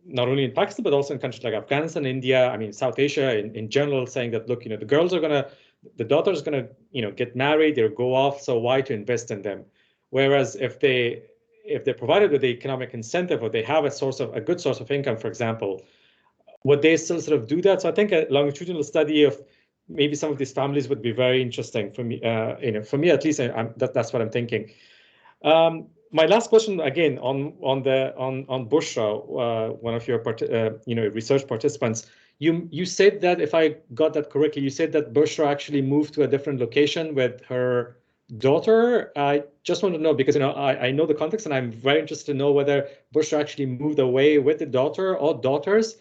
not only in Pakistan, but also in countries like Afghanistan, India, I mean, South Asia in general, saying that, look, the daughter's going to, get married, they'll go off, so why to invest in them? Whereas if they're provided with the economic incentive, or they have a good source of income, for example, would they still sort of do that? So I think a longitudinal study of maybe some of these families would be very interesting for me. For me at least, that's what I'm thinking. My last question again on Bushra, one of your research participants. You said that, if I got that correctly, you said that Bushra actually moved to a different location with her daughter. I just want to know, because I know the context, and I'm very interested to know whether Bushra actually moved away with the daughter or daughters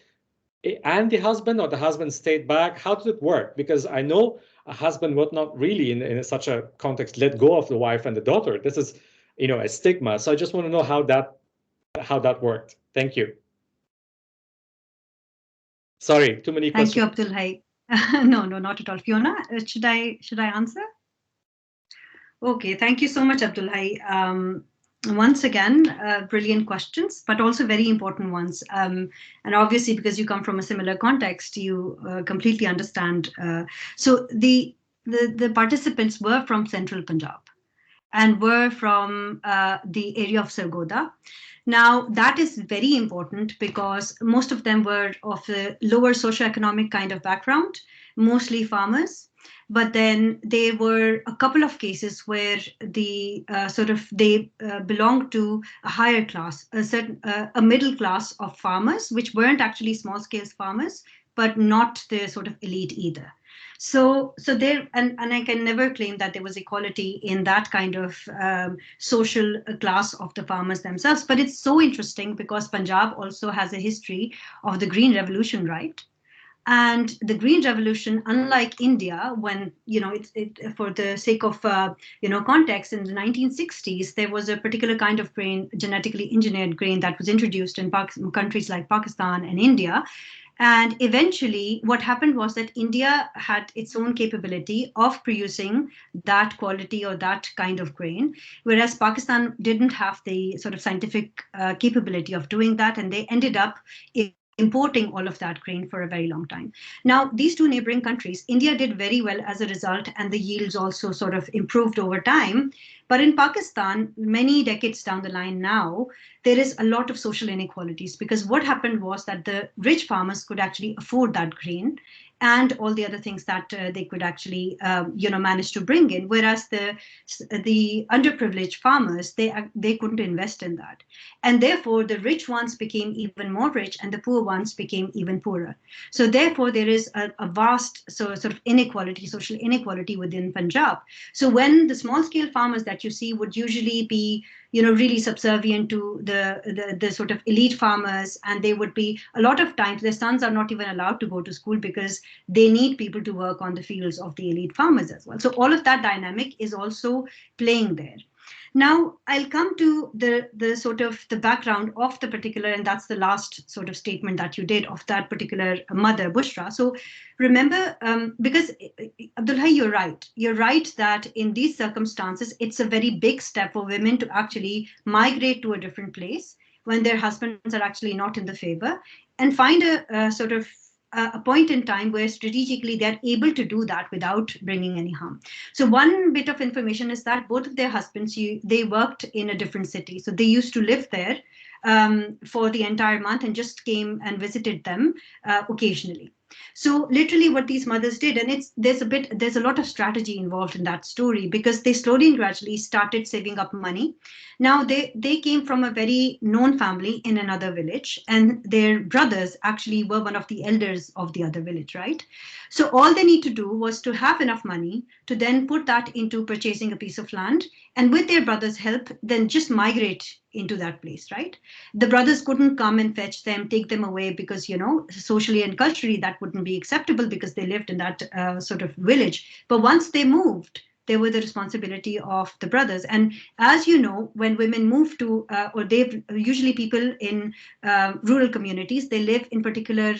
and the husband, or the husband stayed back. How did it work? Because I know a husband would not really in such a context let go of the wife and the daughter. This is a stigma. So I just want to know how that worked. Thank you. Sorry, too many questions. Thank you, Abdul Hai. No, not at all. Fiona, should I answer? Okay, thank you so much, Abdul Hai. Once again, brilliant questions, but also very important ones. And obviously, because you come from a similar context, you completely understand. So the participants were from central Punjab and were from the area of Sargodha. Now, that is very important because most of them were of a lower socioeconomic kind of background, mostly farmers. But then there were a couple of cases where they belonged to a higher class, a middle class of farmers, which weren't actually small-scale farmers, but not the sort of elite either. So there, and I can never claim that there was equality in that kind of social class of the farmers themselves. But it's so interesting because Punjab also has a history of the Green Revolution, right? And the Green Revolution, unlike India, when, for the sake of, context, in the 1960s, there was a particular kind of grain, genetically engineered grain, that was introduced in countries like Pakistan and India. And eventually, what happened was that India had its own capability of producing that quality or that kind of grain, whereas Pakistan didn't have the sort of scientific capability of doing that, and they ended up importing all of that grain for a very long time. Now, these two neighboring countries, India did very well as a result, and the yields also sort of improved over time. But in Pakistan, many decades down the line now, there is a lot of social inequalities, because what happened was that the rich farmers could actually afford that grain and all the other things that they could actually manage to bring in, whereas the underprivileged farmers, they couldn't invest in that, and therefore the rich ones became even more rich and the poor ones became even poorer. So therefore there is a vast sort of inequality, social inequality within Punjab. So when the small scale farmers that you see would usually be really subservient to the sort of elite farmers, and they would be, a lot of times their sons are not even allowed to go to school because they need people to work on the fields of the elite farmers as well. So all of that dynamic is also playing there. Now, I'll come to the sort of the background of the particular, and that's the last sort of statement that you did of that particular mother, Bushra. So remember, because Abdullah, you're right. You're right that in these circumstances, it's a very big step for women to actually migrate to a different place when their husbands are actually not in the favor, and find a sort of a point in time where strategically they're able to do that without bringing any harm. So one bit of information is that both of their husbands, they worked in a different city. So they used to live there for the entire month and just came and visited them occasionally. So literally what these mothers did, and there's a lot of strategy involved in that story, because they slowly and gradually started saving up money. Now they came from a very known family in another village, and their brothers actually were one of the elders of the other village, right? So all they need to do was to have enough money to then put that into purchasing a piece of land, and with their brothers' help, then just migrate into that place, right? The brothers couldn't come and fetch them, take them away, because, socially and culturally that wouldn't be acceptable because they lived in that sort of village. But once they moved, they were the responsibility of the brothers. And as you know, when women move to, or they've usually people in rural communities, they live in particular,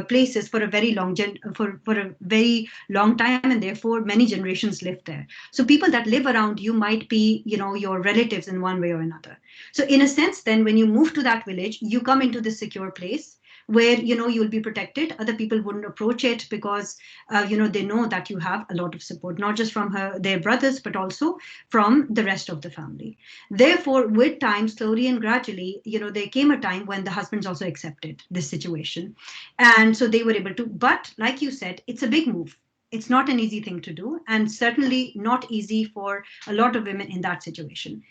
places for a very long for a very long time, and therefore many generations live there. So people that live around you might be, your relatives in one way or another. So in a sense, then when you move to that village, you come into this secure place where you'll be protected. Other people wouldn't approach it because they know that you have a lot of support, not just from their brothers, but also from the rest of the family. Therefore, with time, slowly and gradually, there came a time when the husbands also accepted this situation, and so they were able to. But like you said, it's a big move. It's not an easy thing to do, and certainly not easy for a lot of women in that situation.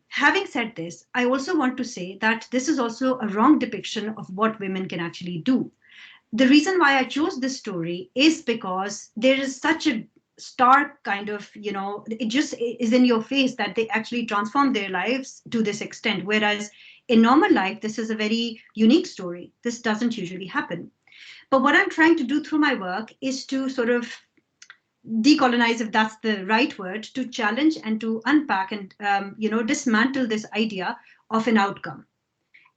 Having said this, I also want to say that this is also a wrong depiction of what women can actually do. The reason why I chose this story is because there is such a stark kind of, it just is in your face that they actually transform their lives to this extent. Whereas in normal life, this is a very unique story. This doesn't usually happen. But what I'm trying to do through my work is to sort of decolonize, if that's the right word, to challenge and to unpack and dismantle this idea of an outcome.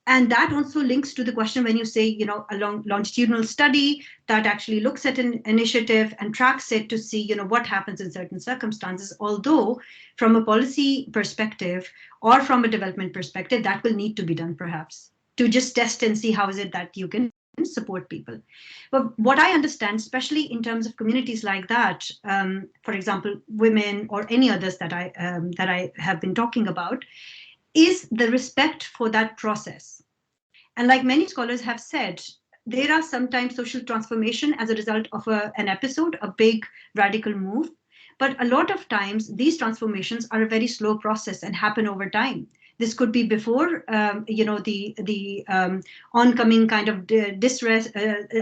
And that also links to the question when you say, a longitudinal study that actually looks at an initiative and tracks it to see, what happens in certain circumstances. Although from a policy perspective or from a development perspective, that will need to be done perhaps to just test and see how is it that you can support people. But what I understand, especially in terms of communities like that, for example, women or any others that I have been talking about, is the respect for that process. And like many scholars have said, there are sometimes social transformation as a result of an episode, a big radical move. But a lot of times these transformations are a very slow process and happen over time. This could be before, the oncoming kind of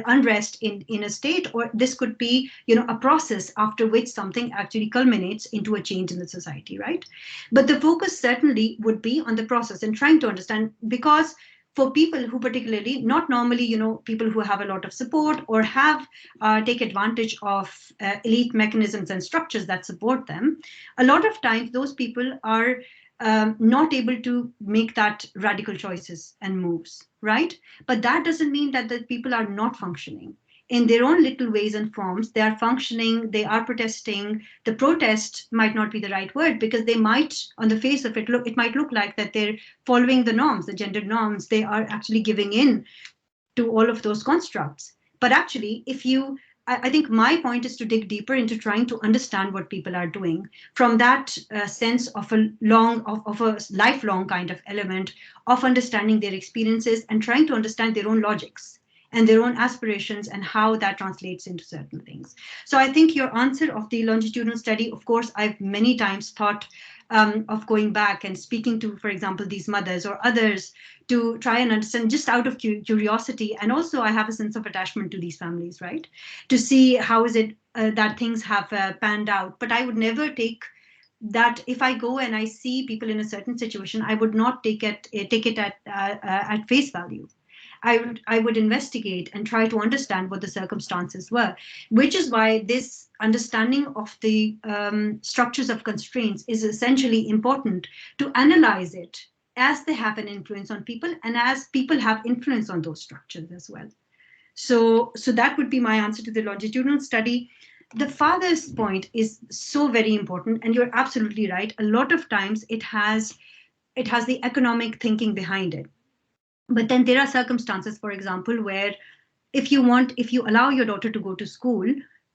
unrest in a state, or this could be, a process after which something actually culminates into a change in the society, right? But the focus certainly would be on the process and trying to understand, because for people who particularly, not normally, people who have a lot of support or have take advantage of elite mechanisms and structures that support them, a lot of times those people are not able to make that radical choices and moves, right? But that doesn't mean that the people are not functioning. In their own little ways and forms, they are functioning, they are protesting. The protest might not be the right word because they might, on the face of it, it might look like that they're following the norms, the gendered norms. They are actually giving in to all of those constructs. But actually, I think my point is to dig deeper into trying to understand what people are doing from that sense of a lifelong kind of element of understanding their experiences and trying to understand their own logics and their own aspirations and how that translates into certain things. So I think your answer of the longitudinal study, of course, I've many times thought of going back and speaking to, for example, these mothers or others to try and understand just out of curiosity. And also I have a sense of attachment to these families, right? To see how is it that things have panned out. But I would never take that if I go and I see people in a certain situation, I would not take it at face value. I would investigate and try to understand what the circumstances were, which is why this understanding of the structures of constraints is essentially important to analyze it as they have an influence on people and as people have influence on those structures as well. So that would be my answer to the longitudinal study. The father's point is so very important, and you're absolutely right. A lot of times it has the economic thinking behind it. But then there are circumstances, for example, where if you allow your daughter to go to school,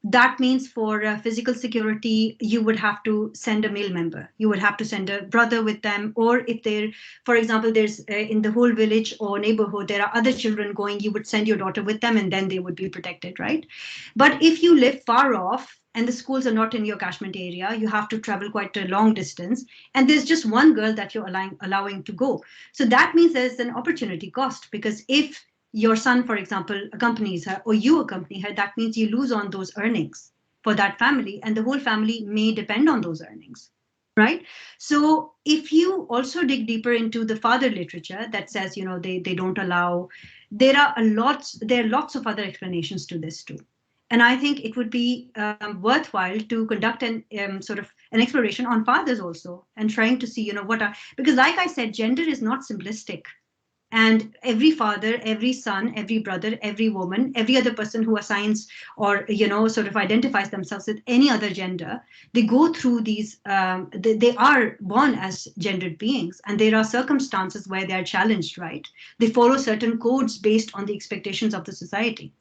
that means for physical security, you would have to send a male member. You would have to send a brother with them. Or if for example, there's in the whole village or neighborhood, there are other children going, you would send your daughter with them and then they would be protected, right? But if you live far off and the schools are not in your catchment area, you have to travel quite a long distance. And there's just one girl that you're allowing to go. So that means there's an opportunity cost, because if your son, for example, accompanies her or you accompany her, that means you lose on those earnings for that family, and the whole family may depend on those earnings, right? So if you also dig deeper into the father literature that says, they don't allow, there are lots of other explanations to this too. And I think it would be worthwhile to conduct an exploration on fathers also, and trying to see, because like I said, gender is not simplistic. And every father, every son, every brother, every woman, every other person who assigns or, identifies themselves with any other gender, they go through these, they are born as gendered beings. And there are circumstances where they are challenged, right? They follow certain codes based on the expectations of the society,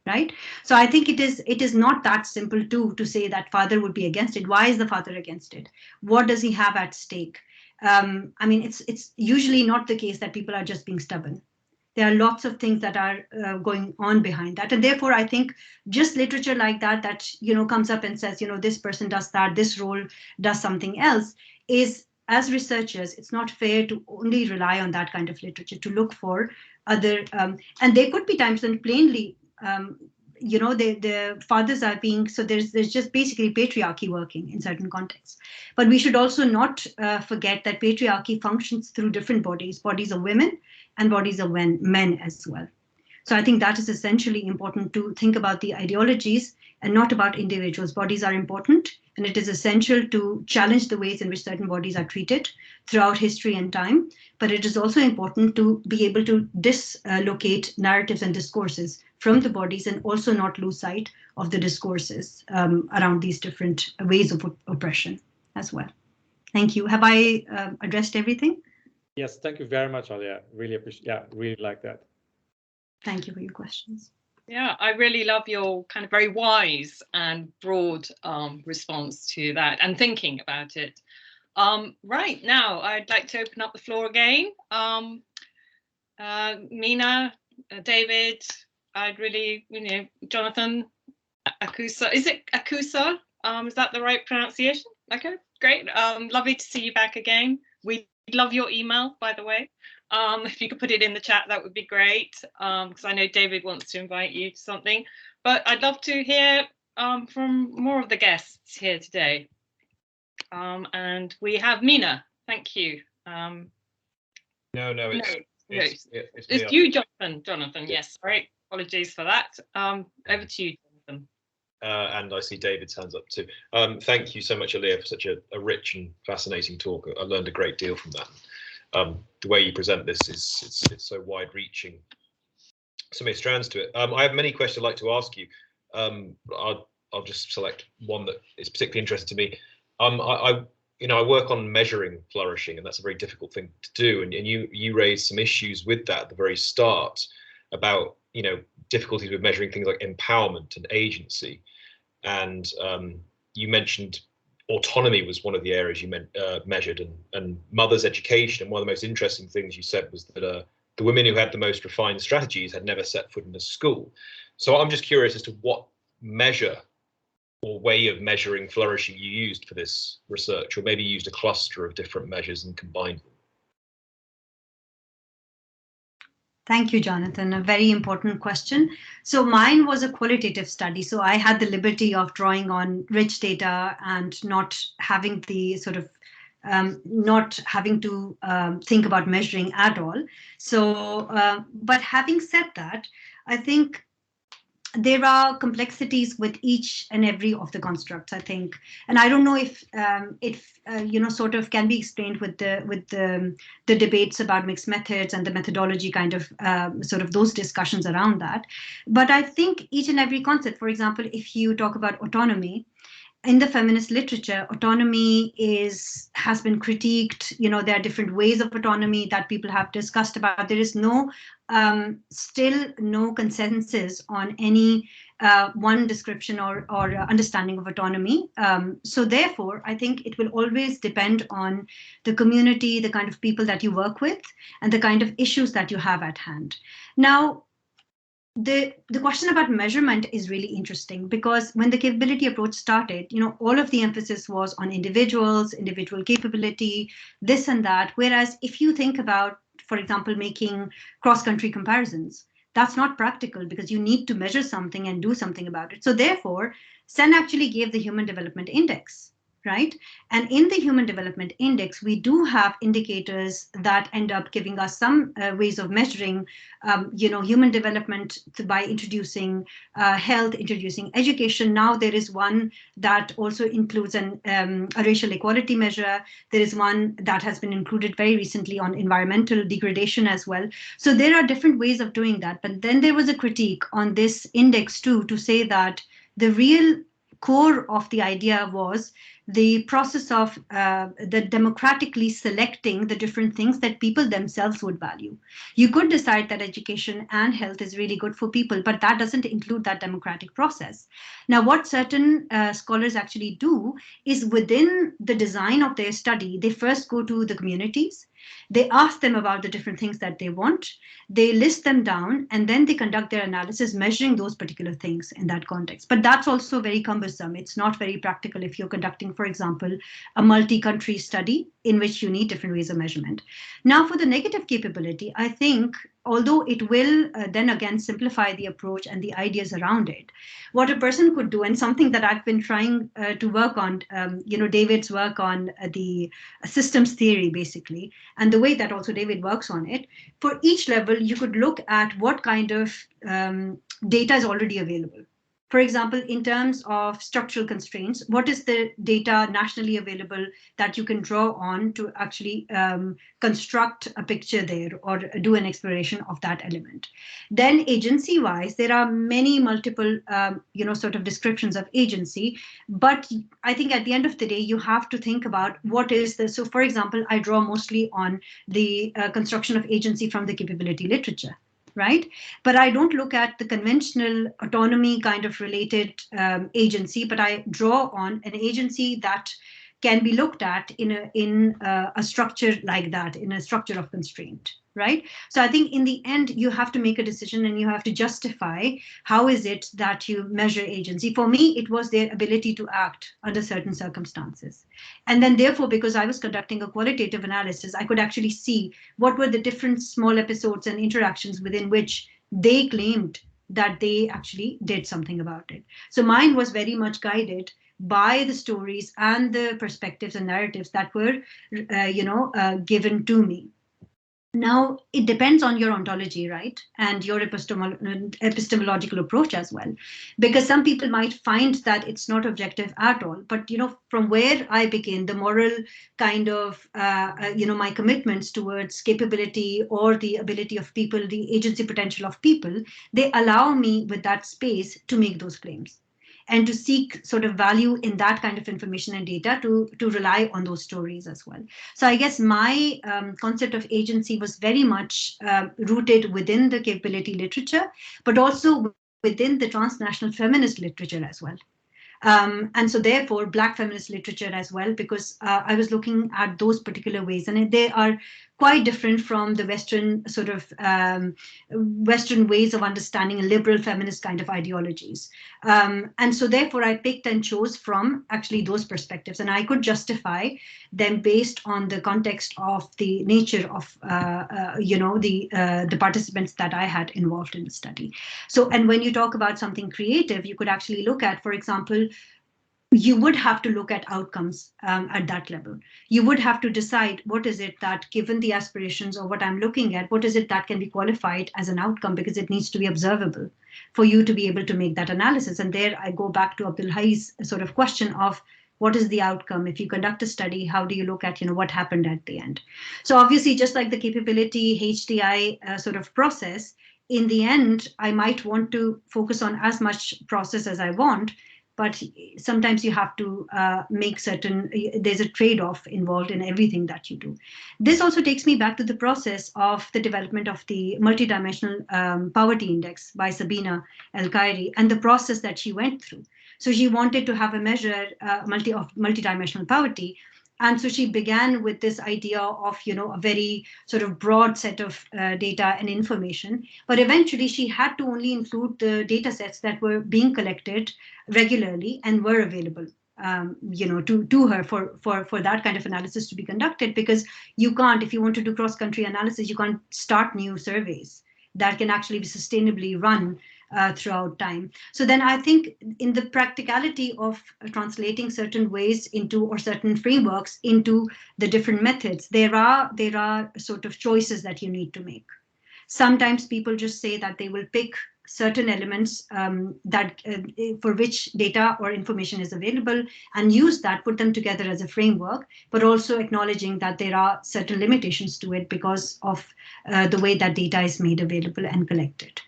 right? So I think it is not that simple to say that father would be against it. Why is the father against it? What does he have at stake? It's usually not the case that people are just being stubborn. There are lots of things that are going on behind that. And therefore, I think just literature like that comes up and says, this person does that, this role does something else, is, as researchers, it's not fair to only rely on that kind of literature, to look for other, and there could be times when plainly, the fathers are being, so there's just basically patriarchy working in certain contexts. But we should also not forget that patriarchy functions through different bodies of women and bodies of men as well. So I think that is essentially important to think about the ideologies and not about individuals. Bodies are important, and it is essential to challenge the ways in which certain bodies are treated throughout history and time. But it is also important to be able to dislocate narratives and discourses from the bodies, and also not lose sight of the discourses around these different ways of oppression as well. Thank you. Have I addressed everything? Yes, thank you very much, Aliya. Really appreciate. Yeah, really like that. Thank you for your questions. Yeah, I really love your kind of very wise and broad response to that and thinking about it. Right now, I'd like to open up the floor again. Mina, David, I'd really, Jonathan, Akusa. Is it Akusa? Is that the right pronunciation? Okay, great. Lovely to see you back again. We'd love your email, by the way. If you could put it in the chat, that would be great, because I know David wants to invite you to something. But I'd love to hear from more of the guests here today. And we have Mina. Thank you. It's you, Jonathan. Jonathan, yes. Sorry, apologies for that. Over to you, Jonathan. And I see David's hands up too. Thank you so much, Aliya, for such a rich and fascinating talk. I learned a great deal from that. The way you present this it's so wide-reaching. So many strands to it. I have many questions I'd like to ask you. I'll just select one that is particularly interesting to me. I work on measuring flourishing, and that's a very difficult thing to do. And you raised some issues with that at the very start about difficulties with measuring things like empowerment and agency. And you mentioned autonomy was one of the areas you measured, and mothers' education. And one of the most interesting things you said was that the women who had the most refined strategies had never set foot in a school. So I'm just curious as to what measure or way of measuring flourishing you used for this research, or maybe used a cluster of different measures and combined them. Thank you, Jonathan. A very important question. So mine was a qualitative study. So I had the liberty of drawing on rich data and not having the sort of not having to think about measuring at all. So, but having said that, I think there are complexities with each and every of the constructs, I think, and I don't know if sort of can be explained with the debates about mixed methods and the methodology kind of sort of those discussions around that. But I think each and every concept, for example, if you talk about autonomy, in the feminist literature, autonomy has been critiqued. There are different ways of autonomy that people have discussed about. There is still no consensus on any one description or understanding of autonomy. So therefore, I think it will always depend on the community, the kind of people that you work with, and the kind of issues that you have at hand. Now, the question about measurement is really interesting, because when the capability approach started, all of the emphasis was on individuals, individual capability, this and that. Whereas if you think about, for example, making cross-country comparisons, that's not practical because you need to measure something and do something about it. So therefore, Sen actually gave the Human Development Index, right? And in the Human Development Index, we do have indicators that end up giving us some ways of measuring, human development by introducing health, introducing education. Now there is one that also includes a racial equality measure. There is one that has been included very recently on environmental degradation as well. So there are different ways of doing that. But then there was a critique on this index too, to say that the real core of the idea was the process of the democratically selecting the different things that people themselves would value. You could decide that education and health is really good for people, but that doesn't include that democratic process. Now, what certain scholars actually do is within the design of their study, they first go to the communities. They ask them about the different things that they want. They list them down, and then they conduct their analysis measuring those particular things in that context. But that's also very cumbersome. It's not very practical if you're conducting, for example, a multi-country study in which you need different ways of measurement. Now, for the negative capability, I think, although it will then again simplify the approach and the ideas around it, what a person could do, and something that I've been trying to work on, David's work on the systems theory, basically, and the way that also David works on it, for each level, you could look at what kind of data is already available. For example, in terms of structural constraints, what is the data nationally available that you can draw on to actually construct a picture there or do an exploration of that element? Then agency-wise, there are many multiple, sort of descriptions of agency. But I think at the end of the day, you have to think about what is the, so for example, I draw mostly on the construction of agency from the capability literature. Right? But I don't look at the conventional autonomy kind of related agency, but I draw on an agency that can be looked at in a structure like that, in a structure of constraint, right? So I think in the end, you have to make a decision and you have to justify how is it that you measure agency. For me, it was their ability to act under certain circumstances. And then therefore, because I was conducting a qualitative analysis, I could actually see what were the different small episodes and interactions within which they claimed that they actually did something about it. So mine was very much guided by the stories and the perspectives and narratives that were, given to me. Now, it depends on your ontology, right? And your epistemological approach as well. Because some people might find that it's not objective at all. But, from where I begin, the moral kind of, my commitments towards capability or the ability of people, the agency potential of people, they allow me with that space to make those claims and to seek sort of value in that kind of information and data to rely on those stories as well. So I guess my concept of agency was very much rooted within the capability literature, but also within the transnational feminist literature as well. And so therefore, Black feminist literature as well, because I was looking at those particular ways, and they are quite different from the Western sort of Western ways of understanding liberal feminist kind of ideologies. And so therefore, I picked and chose from actually those perspectives, and I could justify them based on the context of the nature of the participants that I had involved in the study. So, and when you talk about something creative, you could actually look at, for example, you would have to look at outcomes at that level. You would have to decide what is it that, given the aspirations or what I'm looking at, what is it that can be qualified as an outcome, because it needs to be observable for you to be able to make that analysis. And there I go back to Abdul Hay's sort of question of what is the outcome? If you conduct a study, how do you look at, what happened at the end? So obviously, just like the capability HDI sort of process, in the end, I might want to focus on as much process as I want, but sometimes you have to make certain, there's a trade-off involved in everything that you do. This also takes me back to the process of the development of the multidimensional poverty index by Sabina El-Khairi and the process that she went through. So she wanted to have a measure of multidimensional poverty. And so she began with this idea of, a very sort of broad set of data and information. But eventually, she had to only include the data sets that were being collected regularly and were available, to her for that kind of analysis to be conducted. Because you can't, if you want to do cross-country analysis, you can't start new surveys that can actually be sustainably run throughout time. So then I think in the practicality of translating certain ways into, or certain frameworks into the different methods, there are sort of choices that you need to make. Sometimes people just say that they will pick certain elements that for which data or information is available and use that, put them together as a framework, but also acknowledging that there are certain limitations to it because of the way that data is made available and collected.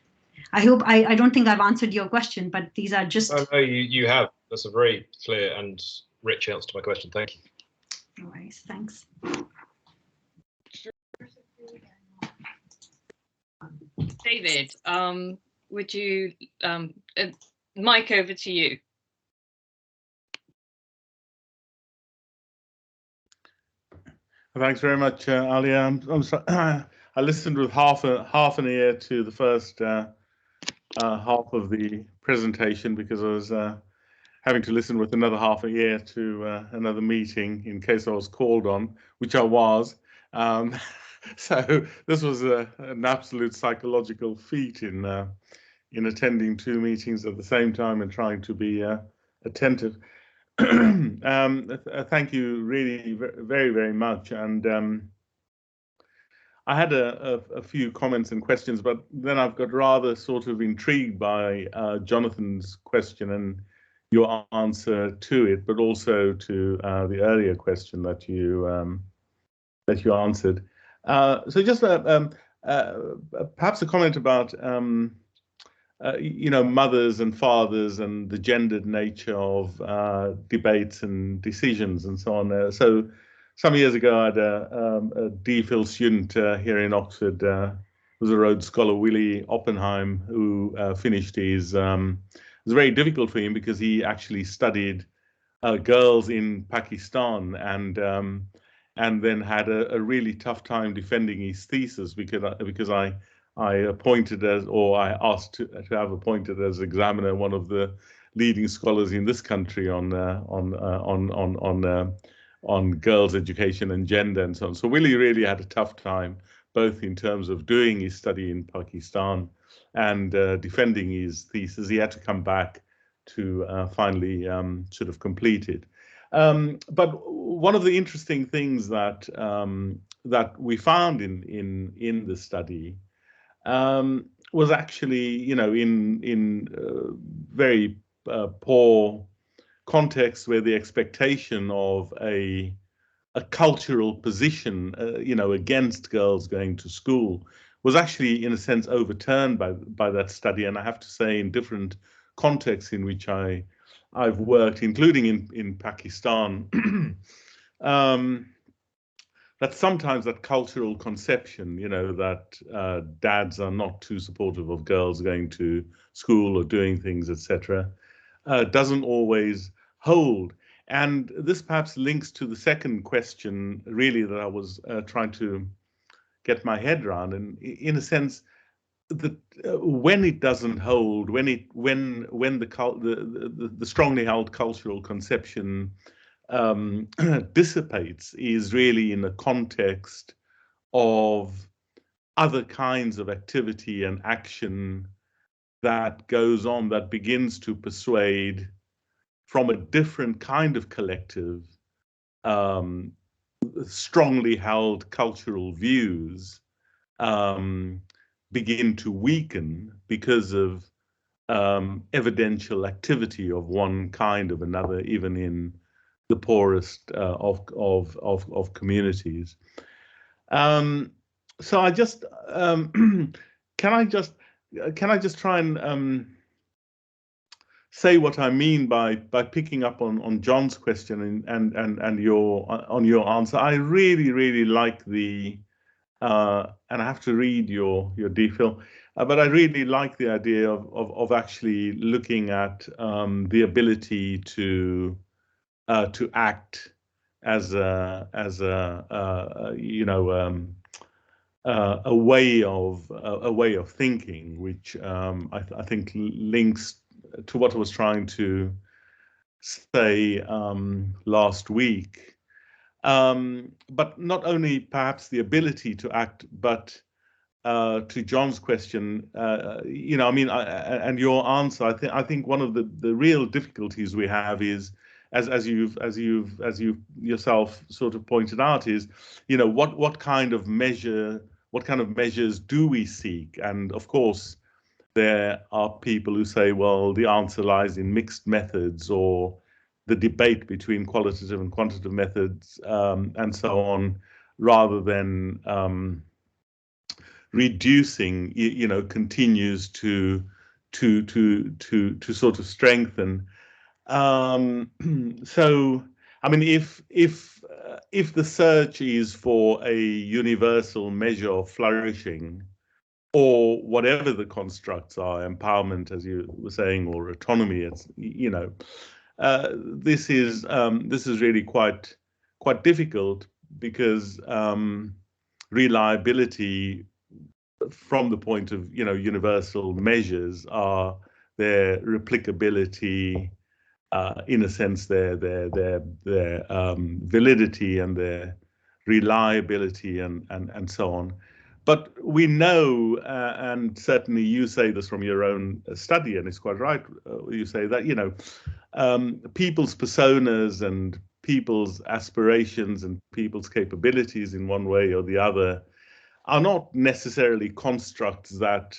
I hope I don't think I've answered your question, but these are just. Oh, no, you have. That's a very clear and rich answer to my question. Thank you. No worries. Thanks. David, would you mic over to you? Thanks very much, Aliya. I'm sorry. I listened with half an ear to the first half of the presentation because I was having to listen with another half an ear to another meeting in case I was called on, which I was. So this was an absolute psychological feat in attending two meetings at the same time and trying to be attentive. Thank you really very, very much. And I had a few comments and questions, but then I've got rather sort of intrigued by Jonathan's question and your answer to it, but also to the earlier question that you answered. So just perhaps a comment about mothers and fathers and the gendered nature of debates and decisions and so on. So some years ago, I had a DPhil student here in Oxford, was a Rhodes Scholar, Willie Oppenheim, who finished his. It was very difficult for him because he actually studied girls in Pakistan and then had a really tough time defending his thesis because I appointed I asked to have appointed as examiner one of the leading scholars in this country on girls' education and gender and so on. So Willie really had a tough time, both in terms of doing his study in Pakistan and defending his thesis. He had to come back to finally sort of complete it. But one of the interesting things that that we found in the study was actually, in very poor context where the expectation of a cultural position, against girls going to school was actually, in a sense, overturned by that study. And I have to say, in different contexts in which I've worked, including in Pakistan, that sometimes that cultural conception, that dads are not too supportive of girls going to school or doing things, etc., doesn't always hold. And this perhaps links to the second question, really, that I was trying to get my head around. And in a sense, that when it doesn't hold, when the strongly held cultural conception dissipates, is really in a context of other kinds of activity and action that goes on, that begins to persuade from a different kind of collective, strongly held cultural views begin to weaken because of evidential activity of one kind or another, even in the poorest of communities. So I just can I just try and say what I mean by picking up on John's question and your answer. I really like the and I have to read your DPhil, but I really like the idea of actually looking at the ability to act as a way of thinking, which I think links to what I was trying to say last week. But not only perhaps the ability to act, but to John's question, and your answer, I think one of the real difficulties we have is, as you've yourself sort of pointed out, is, what kind of measures do we seek? And of course, there are people who say, well, the answer lies in mixed methods, or the debate between qualitative and quantitative methods, and so on, rather than reducing, continues to sort of strengthen. So, I mean, if the search is for a universal measure of flourishing, or whatever the constructs are, empowerment, as you were saying, or autonomy, it's, this is really quite difficult, because reliability from the point of universal measures are their replicability, in a sense, their validity and their reliability and so on. But we know, and certainly you say this from your own study, and it's quite right, you say that, people's personas and people's aspirations and people's capabilities in one way or the other are not necessarily constructs that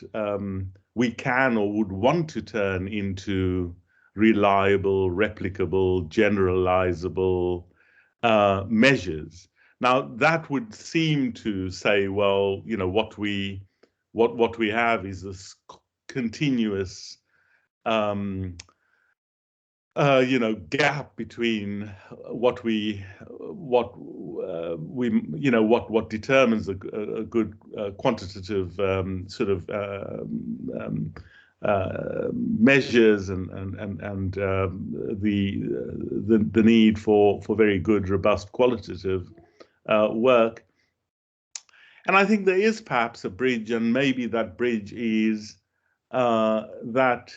we can or would want to turn into reliable, replicable, generalizable measures. Now, that would seem to say, well, what we have is this continuous gap between what determines a good quantitative sort of measures and the need for very good, robust qualitative work. And I think there is perhaps a bridge, and maybe that bridge is that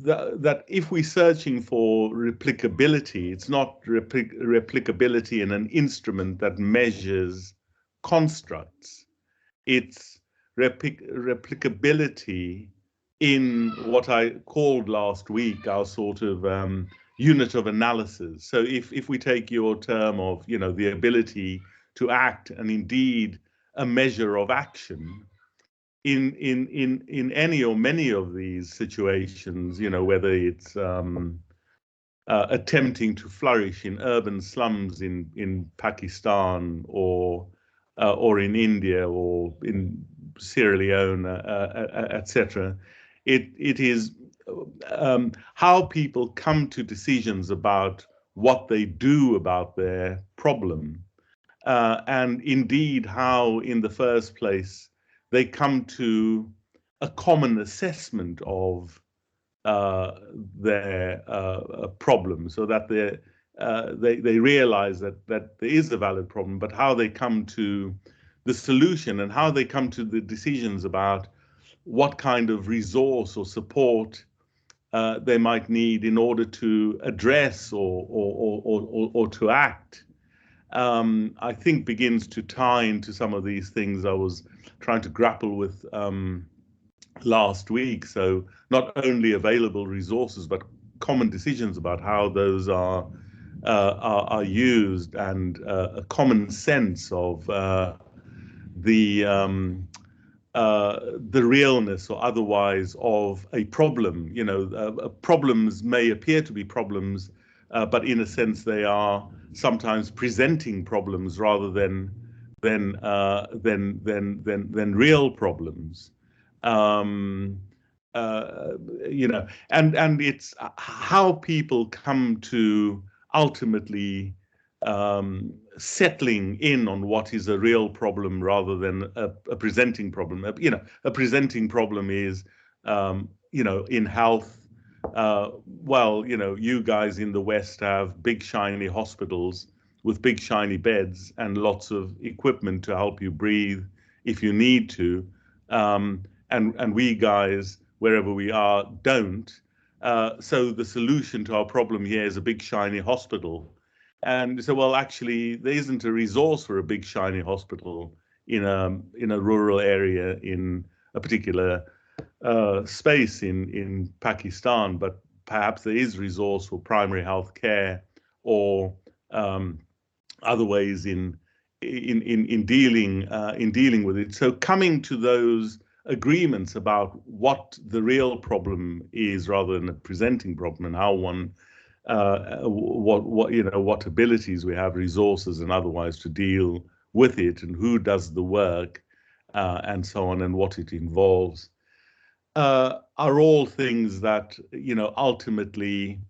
that if we're searching for replicability, it's not replicability in an instrument that measures constructs. It's replicability in what I called last week our sort of unit of analysis. So if we take your term of, you know, the ability to act, and indeed a measure of action in any or many of these situations, you know, whether it's attempting to flourish in urban slums in Pakistan or in India or in Sierra Leone, etc. It is how people come to decisions about what they do about their problem, and indeed how, in the first place, they come to a common assessment of their problem, so that they realize that there is a valid problem, but how they come to the solution and how they come to the decisions about what kind of resource or support they might need in order to address or to act, I think begins to tie into some of these things I was trying to grapple with last week. So not only available resources, but common decisions about how those are used, and a common sense of the realness or otherwise of a problem. You know, problems may appear to be problems, but in a sense they are sometimes presenting problems rather than real problems. You know, and it's how people come to ultimately settling in on what is a real problem rather than a presenting problem. You know, a presenting problem is, you know, in health. Well, you know, you guys in the West have big shiny hospitals with big shiny beds and lots of equipment to help you breathe if you need to. And we guys, wherever we are, don't. So the solution to our problem here is a big shiny hospital. And so, well, actually, there isn't a resource for a big shiny hospital in a rural area in a particular space in Pakistan, but perhaps there is resource for primary health care or other ways in dealing with it. So coming to those agreements about what the real problem is rather than a presenting problem, and how one what abilities we have, resources and otherwise, to deal with it, and who does the work, and so on, and what it involves, are all things that, you know, ultimately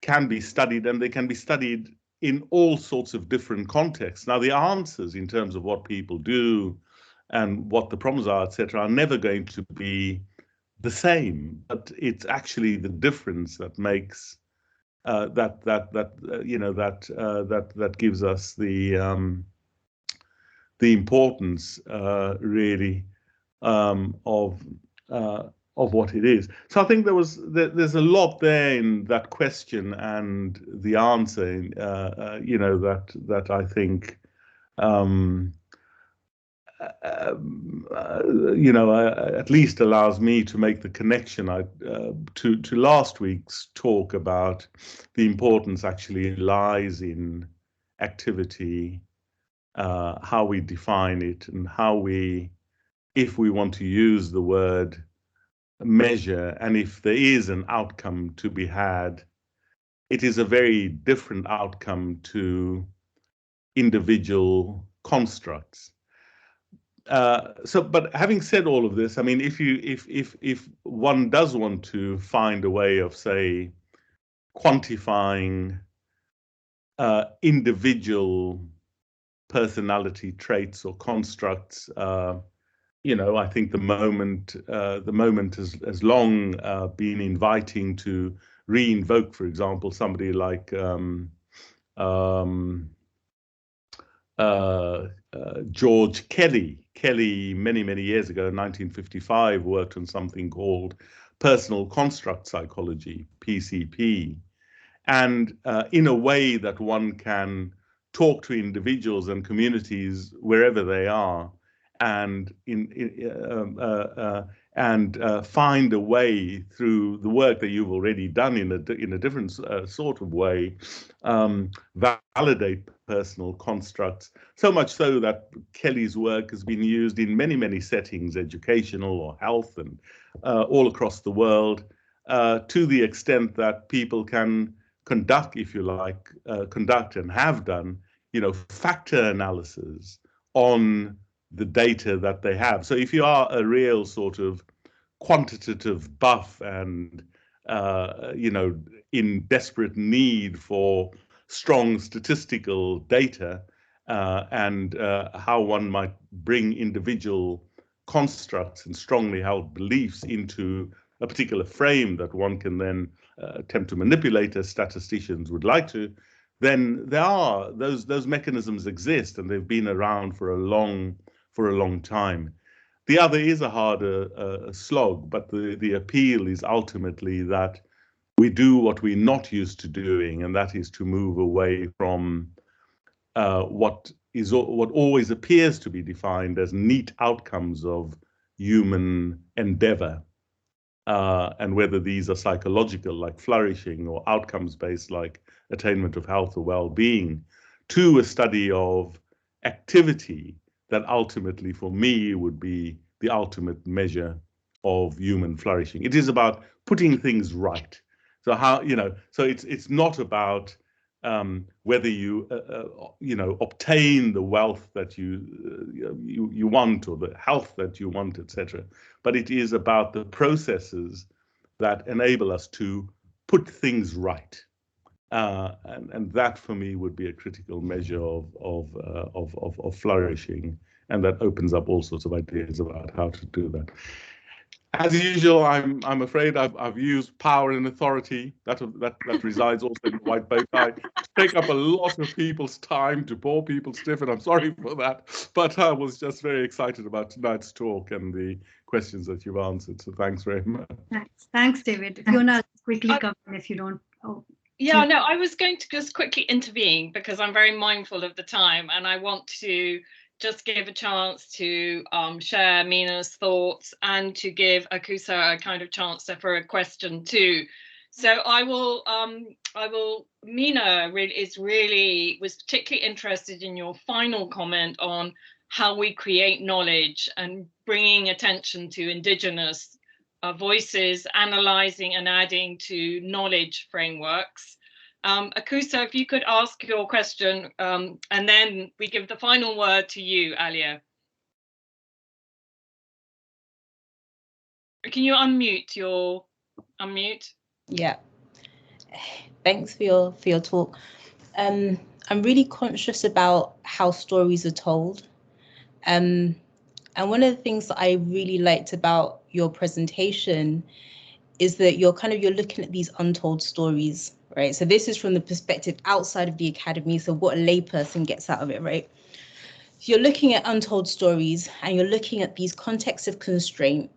can be studied, and they can be studied in all sorts of different contexts. Now, the answers in terms of what people do and what the problems are, etc., are never going to be the same, but it's actually the difference that makes that gives us the importance really of what it is. So I think there's a lot there in that question and the answer, you know, that I think you know, at least allows me to make the connection to last week's talk about the importance actually lies in activity, how we define it, and how we, if we want to use the word measure, and if there is an outcome to be had, it is a very different outcome to individual constructs. But having said all of this, I mean, if one does want to find a way of, say, quantifying individual personality traits or constructs, you know, I think the moment has long been inviting to re-invoke, for example, somebody like George Kelly. Kelly, many years ago, in 1955, worked on something called personal construct psychology, PCP, and in a way that one can talk to individuals and communities wherever they are, and and find a way through the work that you've already done in a different sort of way, validate personal constructs, so much so that Kelly's work has been used in many, many settings, educational or health, and all across the world, to the extent that people can conduct, if you like, conduct and have done, factor analysis on the data that they have. So if you are a real sort of quantitative buff and, in desperate need for strong statistical data and how one might bring individual constructs and strongly held beliefs into a particular frame that one can then attempt to manipulate, as statisticians would like to, then there are those mechanisms exist, and they've been around for a long time. The other is a harder slog, but the appeal is ultimately that we do what we're not used to doing, and that is to move away from what always appears to be defined as neat outcomes of human endeavor, and whether these are psychological, like flourishing, or outcomes-based, like attainment of health or well-being, to a study of activity that ultimately, for me, would be the ultimate measure of human flourishing. It is about putting things right. So how, so it's not about whether you, obtain the wealth that you want, or the health that you want, etc. But it is about the processes that enable us to put things right. And that, for me, would be a critical measure of flourishing, and that opens up all sorts of ideas about how to do that. As usual, I'm afraid I've used power and authority that resides also in the white bow tie to take up a lot of people's time, to bore people stiff, and I'm sorry for that. But I was just very excited about tonight's talk and the questions that you've answered. So thanks very much. Thanks, David. Fiona, quickly come in if you don't. Oh. Yeah, no, I was going to just quickly intervene because I'm very mindful of the time, and I want to just give a chance to share Mina's thoughts and to give Akusa a kind of chance for a question too. So I will, Mina was particularly interested in your final comment on how we create knowledge and bringing attention to indigenous voices, analysing and adding to knowledge frameworks. Akusa, if you could ask your question, and then we give the final word to you, Aliya. Can you unmute? Yeah. Thanks for your talk. I'm really conscious about how stories are told. And one of the things that I really liked about your presentation is that you're looking at these untold stories, right? So this is from the perspective outside of the academy, so what a layperson gets out of it, right? So you're looking at untold stories, and you're looking at these contexts of constraint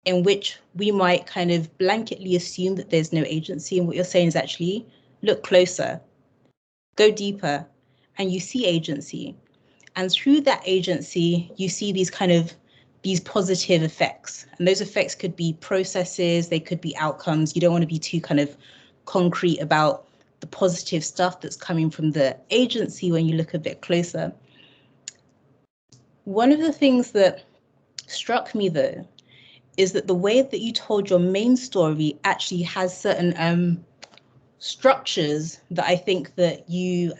in which we might kind of blanketly assume that there's no agency, and what you're saying is actually look closer, go deeper, and you see agency. And through that agency, you see these positive effects. And those effects could be processes, they could be outcomes. You don't want to be too kind of concrete about the positive stuff that's coming from the agency when you look a bit closer. One of the things that struck me, though, is that the way that you told your main story actually has certain structures that I think that you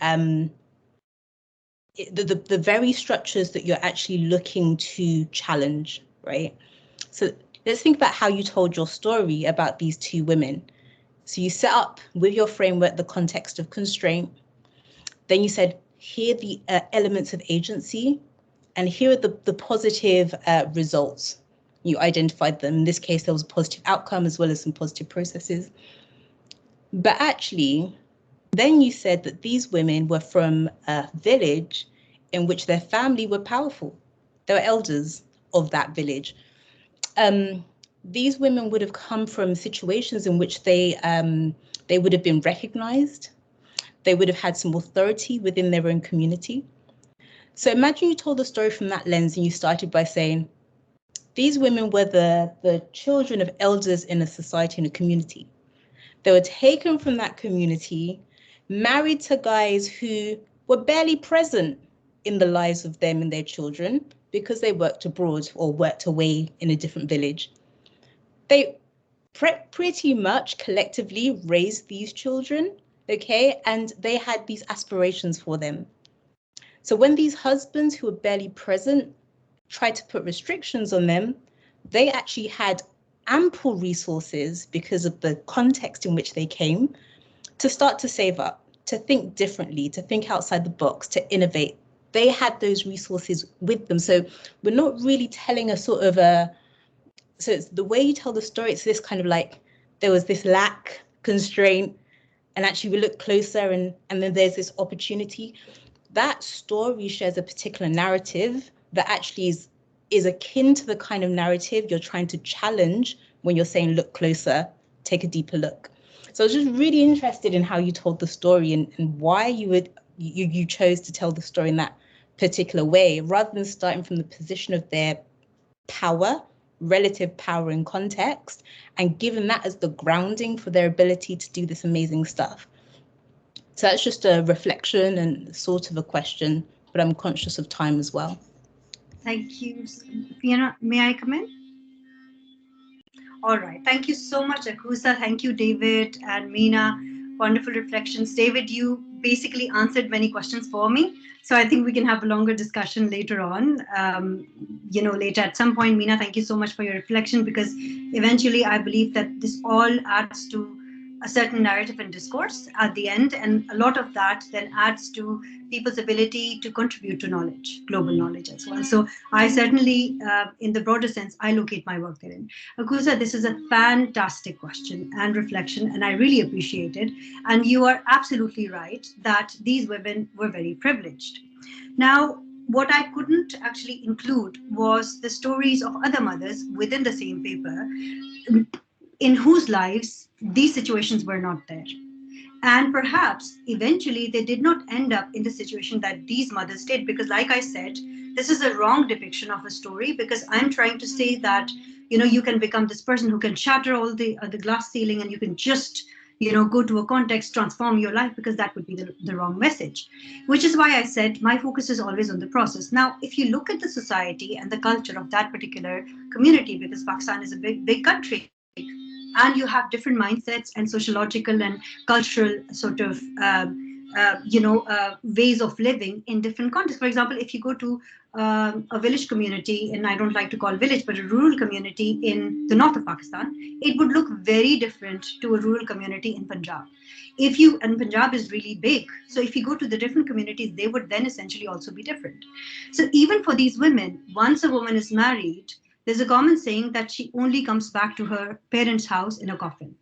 the very structures that you're actually looking to challenge, right? So let's think about how you told your story about these two women. So you set up with your framework the context of constraint. Then you said, here are the elements of agency, and here are the positive results. You identified them. In this case, there was a positive outcome as well as some positive processes. But actually, then you said that these women were from a village in which their family were powerful. They were elders of that village. These women would have come from situations in which they would have been recognized. They would have had some authority within their own community. So imagine you told the story from that lens, and you started by saying, these women were the children of elders in a society, in a community. They were taken from that community, married to guys who were barely present in the lives of them and their children because they worked abroad or worked away in a different village. They pretty much collectively raised these children, okay? And they had these aspirations for them. So when these husbands who were barely present tried to put restrictions on them, they actually had ample resources because of the context in which they came to start to save up, to think differently, to think outside the box, to innovate. They had those resources with them. So we're not really telling a sort of so it's the way you tell the story, it's this kind of like, there was this lack, constraint, and actually we look closer and then there's this opportunity. That story shares a particular narrative that actually is akin to the kind of narrative you're trying to challenge when you're saying, look closer, take a deeper look. So I was just really interested in how you told the story and why you chose to tell the story in that particular way, rather than starting from the position of their power, relative power in context, and given that as the grounding for their ability to do this amazing stuff. So that's just a reflection and sort of a question, but I'm conscious of time as well. Thank you. Fiona, may I come in? All right. Thank you so much, Akusa. Thank you, David and Meena. Wonderful reflections. David, you basically answered many questions for me. So I think we can have a longer discussion later on, later at some point. Meena, thank you so much for your reflection, because eventually I believe that this all adds to a certain narrative and discourse at the end. And a lot of that then adds to people's ability to contribute to knowledge, global knowledge as well. So I certainly, in the broader sense, I locate my work therein. Akusa, this is a fantastic question and reflection, and I really appreciate it. And you are absolutely right that these women were very privileged. Now, what I couldn't actually include was the stories of other mothers within the same paper in whose lives these situations were not there. And perhaps eventually they did not end up in the situation that these mothers did, because like I said, this is a wrong depiction of a story, because I'm trying to say that, you can become this person who can shatter all the glass ceiling and you can just, go to a context, transform your life, because that would be the wrong message, which is why I said my focus is always on the process. Now, if you look at the society and the culture of that particular community, because Pakistan is a big country, and you have different mindsets and sociological and cultural sort of, ways of living in different contexts. For example, if you go to a village community, and I don't like to call village, but a rural community in the north of Pakistan, it would look very different to a rural community in Punjab. And Punjab is really big. So if you go to the different communities, they would then essentially also be different. So even for these women, once a woman is married, there's a common saying that she only comes back to her parents' house in a coffin.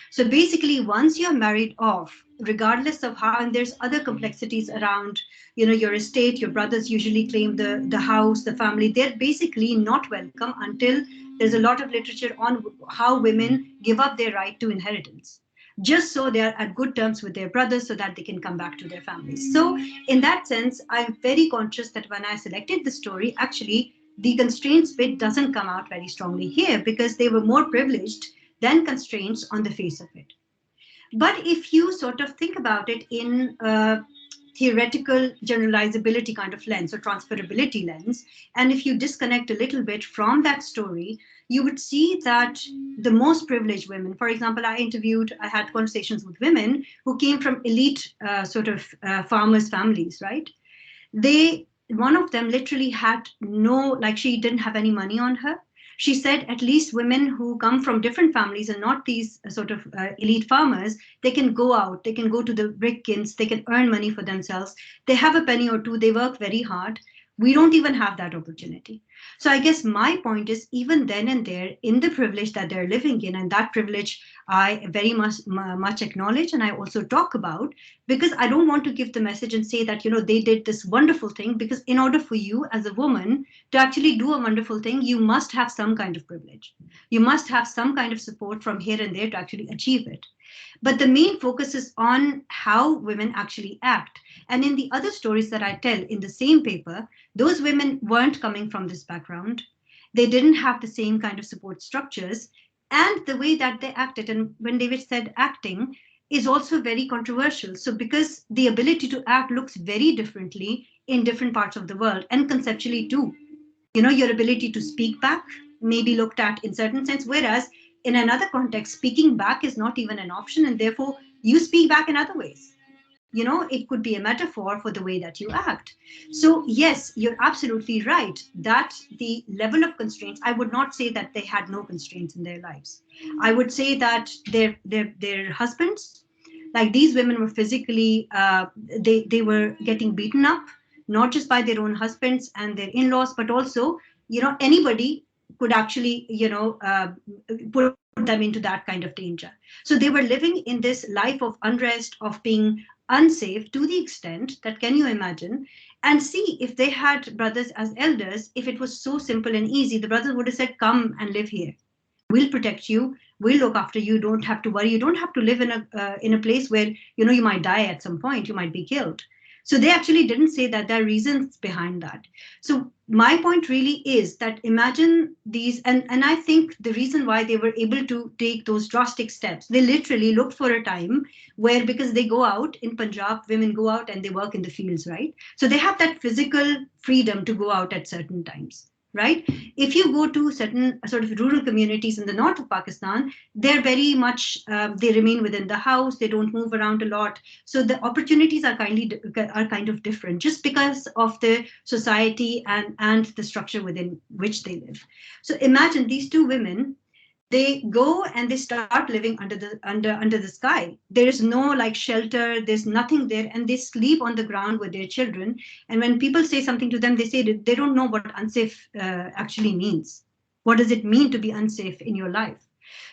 So basically, once you're married off, regardless of how, and there's other complexities around, your estate, your brothers usually claim the house, the family, they're basically not welcome until there's a lot of literature on how women give up their right to inheritance, just so they're at good terms with their brothers so that they can come back to their families. So in that sense, I'm very conscious that when I selected the story, actually, the constraints bit doesn't come out very strongly here, because they were more privileged than constraints on the face of it. But if you sort of think about it in a theoretical generalizability kind of lens or transferability lens, and if you disconnect a little bit from that story, you would see that the most privileged women, for example, I had conversations with women who came from elite farmers' families, right? One of them literally had she didn't have any money on her. She said at least women who come from different families and not these elite farmers, they can go out, they can go to the brick kilns, they can earn money for themselves. They have a penny or two, they work very hard. We don't even have that opportunity. So I guess my point is, even then and there, in the privilege that they're living in, and that privilege I very much acknowledge, and I also talk about, because I don't want to give the message and say that, they did this wonderful thing, because in order for you as a woman to actually do a wonderful thing, you must have some kind of privilege. You must have some kind of support from here and there to actually achieve it. But the main focus is on how women actually act. And in the other stories that I tell in the same paper, those women weren't coming from this background. They didn't have the same kind of support structures, and the way that they acted. And when David said acting is also very controversial. So because the ability to act looks very differently in different parts of the world, and conceptually too. Your ability to speak back may be looked at in certain sense, whereas in another context, speaking back is not even an option, and therefore you speak back in other ways. It could be a metaphor for the way that you act. So yes, you're absolutely right that the level of constraints, I would not say that they had no constraints in their lives. I would say that their husbands, like these women were physically, they were getting beaten up, not just by their own husbands and their in-laws, but also, anybody could actually, put them into that kind of danger. So they were living in this life of unrest, of being unsafe, to the extent that, can you imagine? And see, if they had brothers as elders, if it was so simple and easy, the brothers would have said, come and live here. We'll protect you. We'll look after you. Don't have to worry. You don't have to live in a place where, you might die at some point. You might be killed. So they actually didn't say that. There are reasons behind that. So my point really is that imagine these, and I think the reason why they were able to take those drastic steps, they literally looked for a time where, because they go out in Punjab, women go out and they work in the fields, right? So they have that physical freedom to go out at certain times. Right? If you go to certain sort of rural communities in the north of Pakistan, they're very much, they remain within the house, they don't move around a lot. So the opportunities are kind of different, just because of the society and the structure within which they live. So imagine these two women, they go and they start living under the sky. There is no like shelter, there's nothing there, and they sleep on the ground with their children. And when people say something to them, they say that they don't know what unsafe actually means. What does it mean to be unsafe in your life?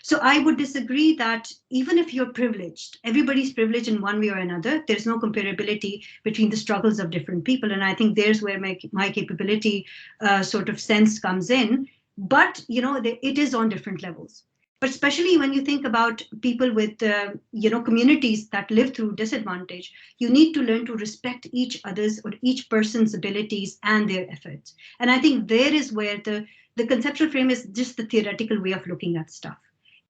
So I would disagree that even if you're privileged, everybody's privileged in one way or another. There's no comparability between the struggles of different people. And I think there's where my capability sort of sense comes in. But, it is on different levels. But especially when you think about people with, communities that live through disadvantage, you need to learn to respect each other's or each person's abilities and their efforts. And I think there is where the conceptual frame is just the theoretical way of looking at stuff.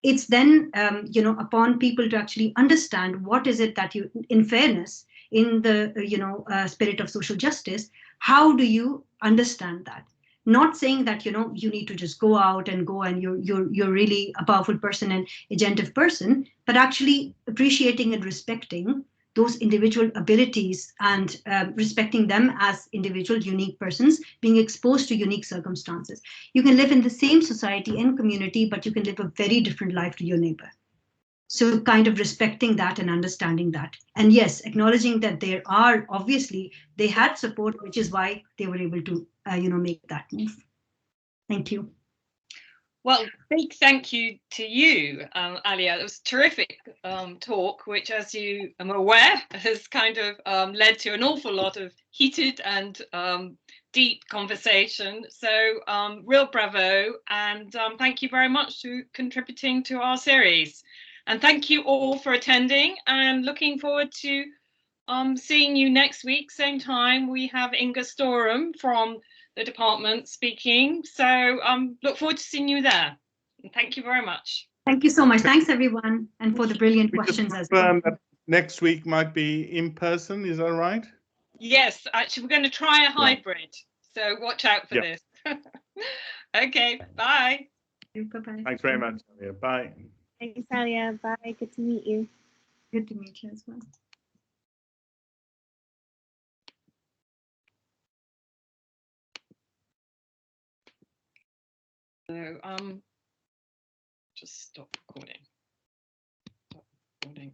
It's then, upon people to actually understand what is it that you, in fairness, in the, spirit of social justice, how do you understand that? Not saying that, you need to just go out and you're really a powerful person and agentive person, but actually appreciating and respecting those individual abilities and respecting them as individual unique persons being exposed to unique circumstances. You can live in the same society and community, but you can live a very different life to your neighbor. So kind of respecting that and understanding that. And yes, acknowledging that there are, obviously, they had support, which is why they were able to, make that move. Thank you. Well, big thank you to you, Aliya. It was a terrific talk, which, as you are aware, has kind of led to an awful lot of heated and deep conversation. So real bravo, and thank you very much for contributing to our series. And thank you all for attending, and looking forward to seeing you next week, same time. We have Inga Storum from the department speaking. So look forward to seeing you there. And thank you very much. Thank you so much. Thanks, everyone, and for the brilliant questions as well. Next week might be in person, is that right? Yes, actually, we're going to try a hybrid. So watch out for this. Okay, bye. Bye-bye. Thanks very much, Aliya. Bye. Thanks, Aliya. Bye. Good to meet you. Good to meet you as well. So just stop recording. Stop recording.